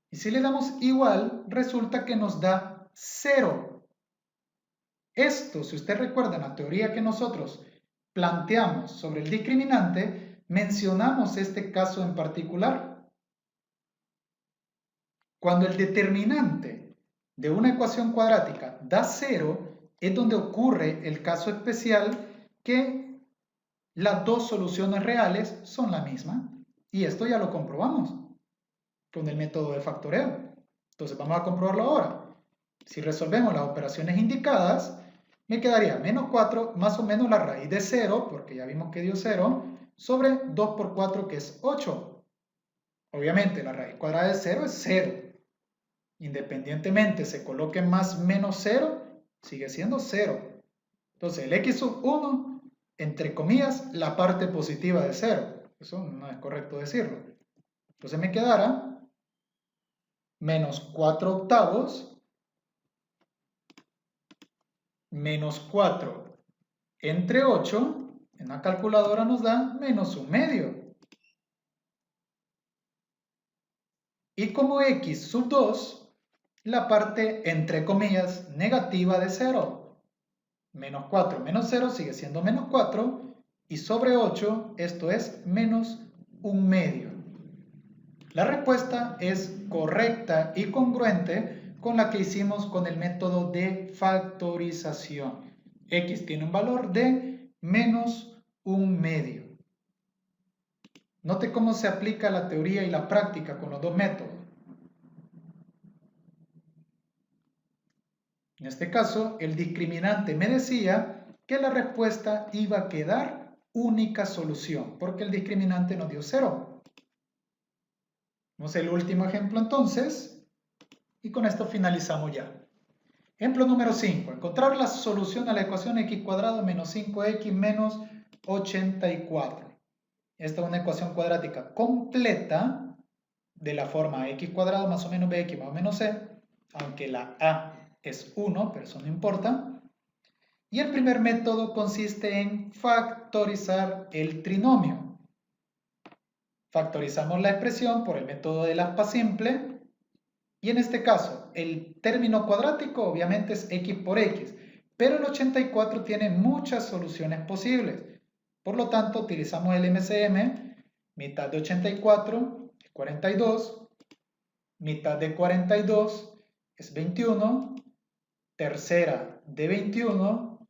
Speaker 1: y si le damos igual, resulta que nos da 0. Esto, si usted recuerda en la teoría que nosotros planteamos sobre el discriminante, mencionamos este caso en particular. Cuando el determinante de una ecuación cuadrática da 0, es donde ocurre el caso especial que las dos soluciones reales son la misma. Y esto ya lo comprobamos con el método de factoreo. Entonces vamos a comprobarlo ahora. Si resolvemos las operaciones indicadas, me quedaría menos 4 más o menos la raíz de 0, porque ya vimos que dio 0, sobre 2 por 4, que es 8. Obviamente la raíz cuadrada de 0 es 0. Independientemente se coloque más menos 0, sigue siendo 0. Entonces el x sub 1, entre comillas, la parte positiva de 0. Eso no es correcto decirlo. Entonces me quedará menos 4 octavos menos 4 entre 8, en la calculadora nos da menos 1/2. Y como x sub 2 la parte, entre comillas, negativa de 0. Menos 4 menos 0 sigue siendo menos 4 y sobre 8 esto es menos 1/2. La respuesta es correcta y congruente con la que hicimos con el método de factorización. X tiene un valor de menos 1/2. Note cómo se aplica la teoría y la práctica con los dos métodos. En este caso, el discriminante me decía que la respuesta iba a quedar única solución, porque el discriminante nos dio 0. Vamos al último ejemplo entonces, y con esto finalizamos ya. Ejemplo número 5. Encontrar la solución a la ecuación x cuadrado menos 5x menos 84. Esta es una ecuación cuadrática completa de la forma x cuadrado más o menos bx más o menos c, aunque la a es 1, pero eso no importa. Y el primer método consiste en factorizar el trinomio. Factorizamos la expresión por el método del aspa simple. Y en este caso, el término cuadrático obviamente es x por x, pero el 84 tiene muchas soluciones posibles. Por lo tanto, utilizamos el MCM, mitad de 84 es 42, mitad de 42 es 21, tercera de 21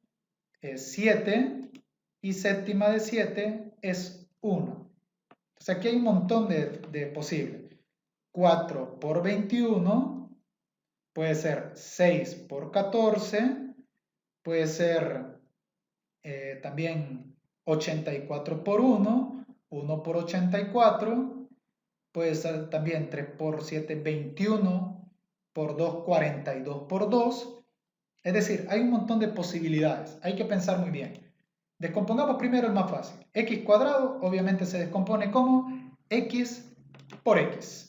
Speaker 1: es 7 y séptima de 7 es 1. Entonces aquí hay un montón de posibles. 4 por 21 puede ser 6 por 14, puede ser también 84 por 1, 1 por 84, puede ser también 3 por 7, 21 por 2, 42 por 2. Es decir, hay un montón de posibilidades, hay que pensar muy bien. Descompongamos primero el más fácil. X cuadrado obviamente se descompone como x por x.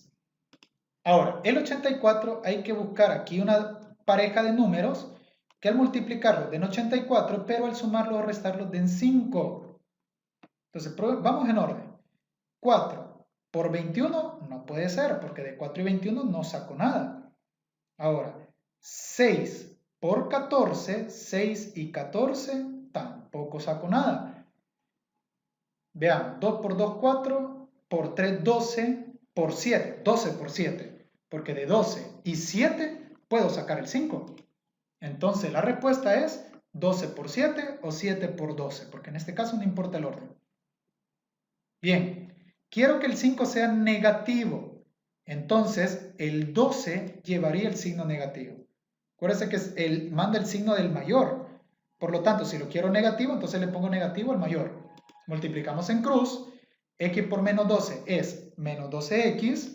Speaker 1: Ahora, el 84 hay que buscar aquí una pareja de números que al multiplicarlos den 84, pero al sumarlos o restarlos den 5. Entonces, vamos en orden. 4 por 21 no puede ser, porque de 4 y 21 no saco nada. Ahora, 6 por 14, 6 y 14 tampoco saco nada. Veamos, 2 por 2, 4, por 3, 12, por 7, 12 por 7. Porque de 12 y 7 puedo sacar el 5. Entonces la respuesta es 12 por 7 o 7 por 12, porque en este caso no importa el orden. Bien, quiero que el 5 sea negativo. Entonces el 12 llevaría el signo negativo. Acuérdense que manda el signo del mayor. Por lo tanto, si lo quiero negativo, entonces le pongo negativo al mayor. Multiplicamos en cruz. X por menos 12 es menos 12x.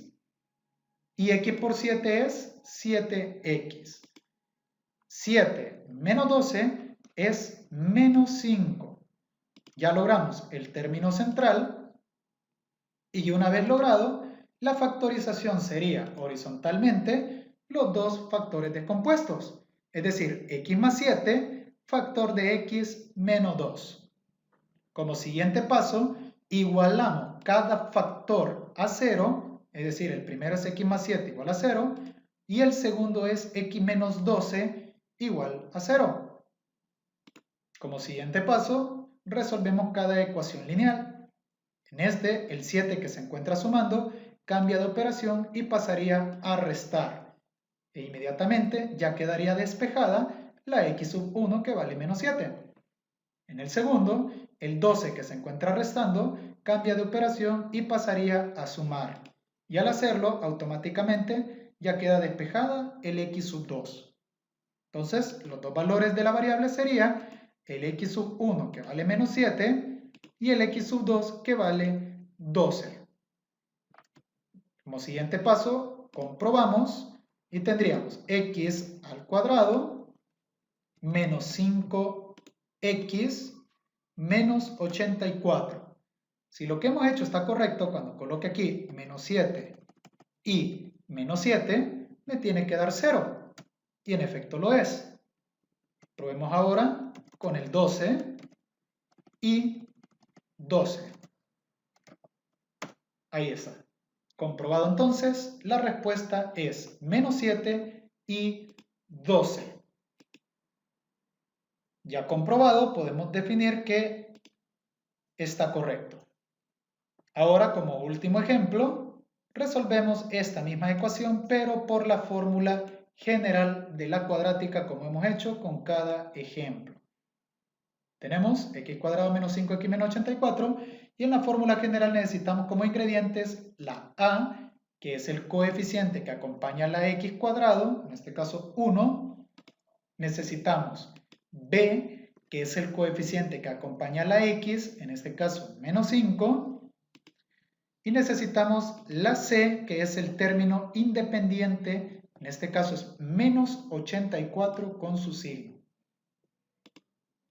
Speaker 1: Y x por 7 es 7x. 7 menos 12 es menos 5. Ya logramos el término central y una vez logrado, la factorización sería horizontalmente los dos factores descompuestos. Es decir, x más 7, factor de x menos 2. Como siguiente paso, igualamos cada factor a 0. Es decir, el primero es x más 7 igual a 0 y el segundo es x menos 12 igual a 0. Como siguiente paso, resolvemos cada ecuación lineal. En este, el 7 que se encuentra sumando cambia de operación y pasaría a restar. E inmediatamente ya quedaría despejada la x sub 1 que vale menos 7. En el segundo, el 12 que se encuentra restando cambia de operación y pasaría a sumar. Y al hacerlo, automáticamente ya queda despejada el x sub 2. Entonces, los dos valores de la variable serían el x sub 1 que vale menos 7 y el x sub 2 que vale 12. Como siguiente paso, comprobamos y tendríamos x al cuadrado menos 5x menos 84. Si lo que hemos hecho está correcto, cuando coloque aquí menos 7 y menos 7, me tiene que dar 0. Y en efecto lo es. Probemos ahora con el 12 y 12. Ahí está. Comprobado entonces, la respuesta es menos 7 y 12. Ya comprobado, podemos definir que está correcto. Ahora, como último ejemplo, resolvemos esta misma ecuación, pero por la fórmula general de la cuadrática, como hemos hecho con cada ejemplo. Tenemos x cuadrado menos 5x menos 84 y en la fórmula general necesitamos como ingredientes la a, que es el coeficiente que acompaña a la x cuadrado, en este caso 1. Necesitamos b, que es el coeficiente que acompaña a la x, en este caso menos 5. Y necesitamos la c, que es el término independiente, en este caso es menos 84 con su signo.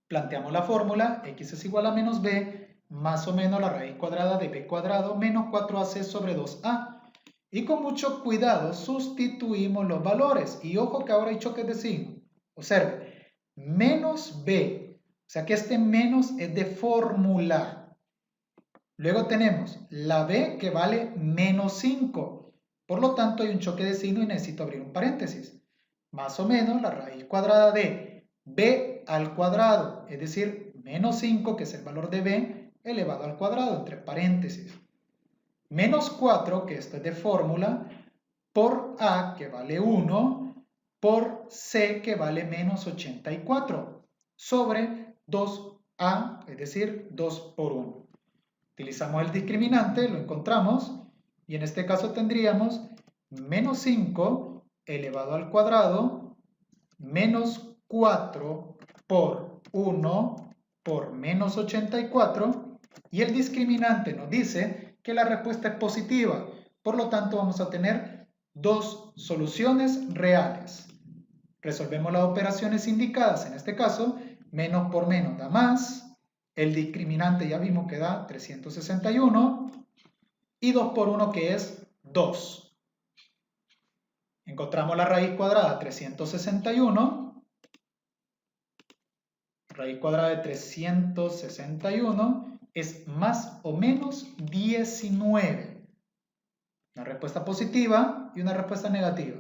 Speaker 1: Planteamos la fórmula, x es igual a menos b, más o menos la raíz cuadrada de b cuadrado menos 4ac sobre 2a. Y con mucho cuidado sustituimos los valores. Y ojo que ahora hay choques de signo. Observe, menos b, o sea que este menos es de fórmula. Luego tenemos la b que vale menos 5. Por lo tanto hay un choque de signo y necesito abrir un paréntesis. Más o menos la raíz cuadrada de b al cuadrado, es decir, menos 5, que es el valor de b, elevado al cuadrado, entre paréntesis. Menos 4, que esto es de fórmula, por a, que vale 1, por c, que vale menos 84, sobre 2a, es decir, 2 por 1. Utilizamos el discriminante, lo encontramos, y en este caso tendríamos menos 5 elevado al cuadrado, menos 4 por 1 por menos 84, y el discriminante nos dice que la respuesta es positiva, por lo tanto vamos a tener dos soluciones reales. Resolvemos las operaciones indicadas, en este caso, menos por menos da más, el discriminante ya vimos que da 361, y 2 por 1 que es 2. Encontramos la raíz cuadrada de 361, raíz cuadrada de 361 es más o menos 19. Una respuesta positiva y una respuesta negativa.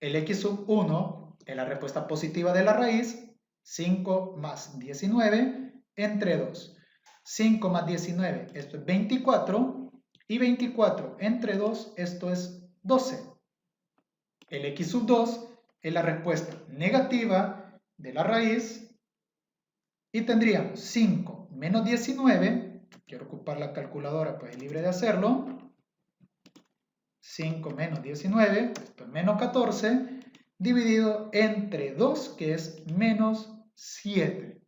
Speaker 1: El x sub 1 es la respuesta positiva de la raíz, 5 más 19 entre 2. 5 más 19, esto es 24, y 24 entre 2, esto es 12. El x sub 2 es la respuesta negativa de la raíz, y tendríamos 5 menos 19, quiero ocupar la calculadora, pues es libre de hacerlo. 5 menos 19, esto es menos 14, dividido entre 2, que es menos 7.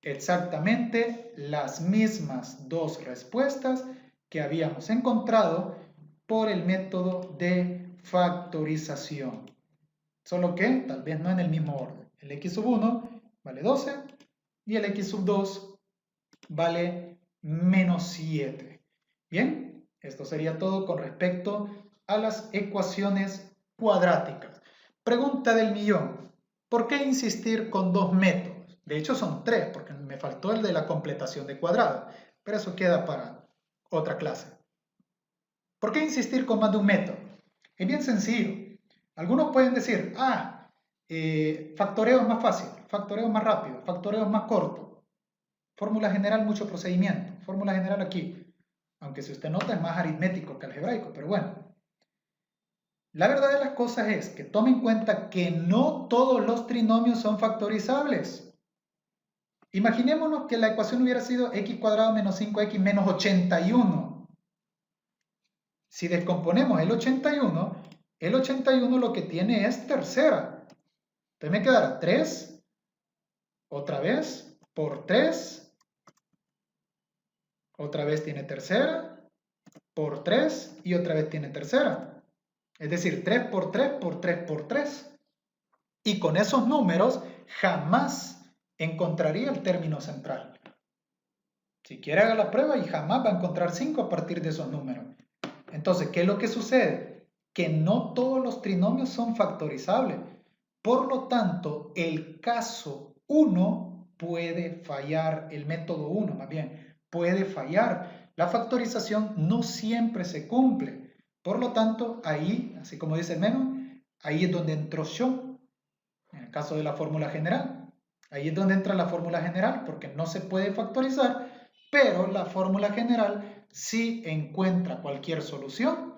Speaker 1: Exactamente las mismas dos respuestas que habíamos encontrado por el método de factorización. Solo que tal vez no en el mismo orden. El x sub 1 vale 12 y el x sub 2 vale menos 7. Bien. Esto sería todo con respecto a las ecuaciones cuadráticas. Pregunta del millón. ¿Por qué insistir con dos métodos? De hecho son tres, porque me faltó el de la completación de cuadrado, pero eso queda para otra clase. ¿Por qué insistir con más de un método? Es bien sencillo. Algunos pueden decir, factoreo es más fácil, factoreo es más rápido, factoreo es más corto. Fórmula general, mucho procedimiento. Fórmula general aquí. Aunque si usted nota es más aritmético que algebraico, pero bueno. La verdad de las cosas es que tome en cuenta que no todos los trinomios son factorizables. Imaginémonos que la ecuación hubiera sido x cuadrado menos 5x menos 81. Si descomponemos el 81 lo que tiene es tercera. Entonces me quedará 3, otra vez, por 3, otra vez tiene tercera, por 3 y otra vez tiene tercera. Es decir, 3 por 3 por 3 por 3. Y con esos números jamás encontraría el término central. Si quiere haga la prueba y jamás va a encontrar 5 a partir de esos números. Entonces, ¿qué es lo que sucede? Que no todos los trinomios son factorizables. Por lo tanto, el caso 1 puede fallar, el método 1 más bien, puede fallar. La factorización no siempre se cumple. Por lo tanto, ahí, así como dice el memo, Ahí es donde entró yo, en el caso de la fórmula general. Ahí es donde entra la fórmula general, porque no se puede factorizar, pero la fórmula general sí encuentra cualquier solución,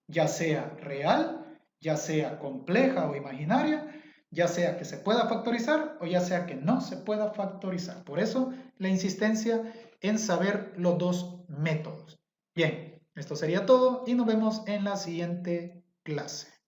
Speaker 1: ya sea real, ya sea compleja o imaginaria, ya sea que se pueda factorizar o ya sea que no se pueda factorizar. Por eso la insistencia en saber los dos métodos. Bien, esto sería todo y nos vemos en la siguiente clase.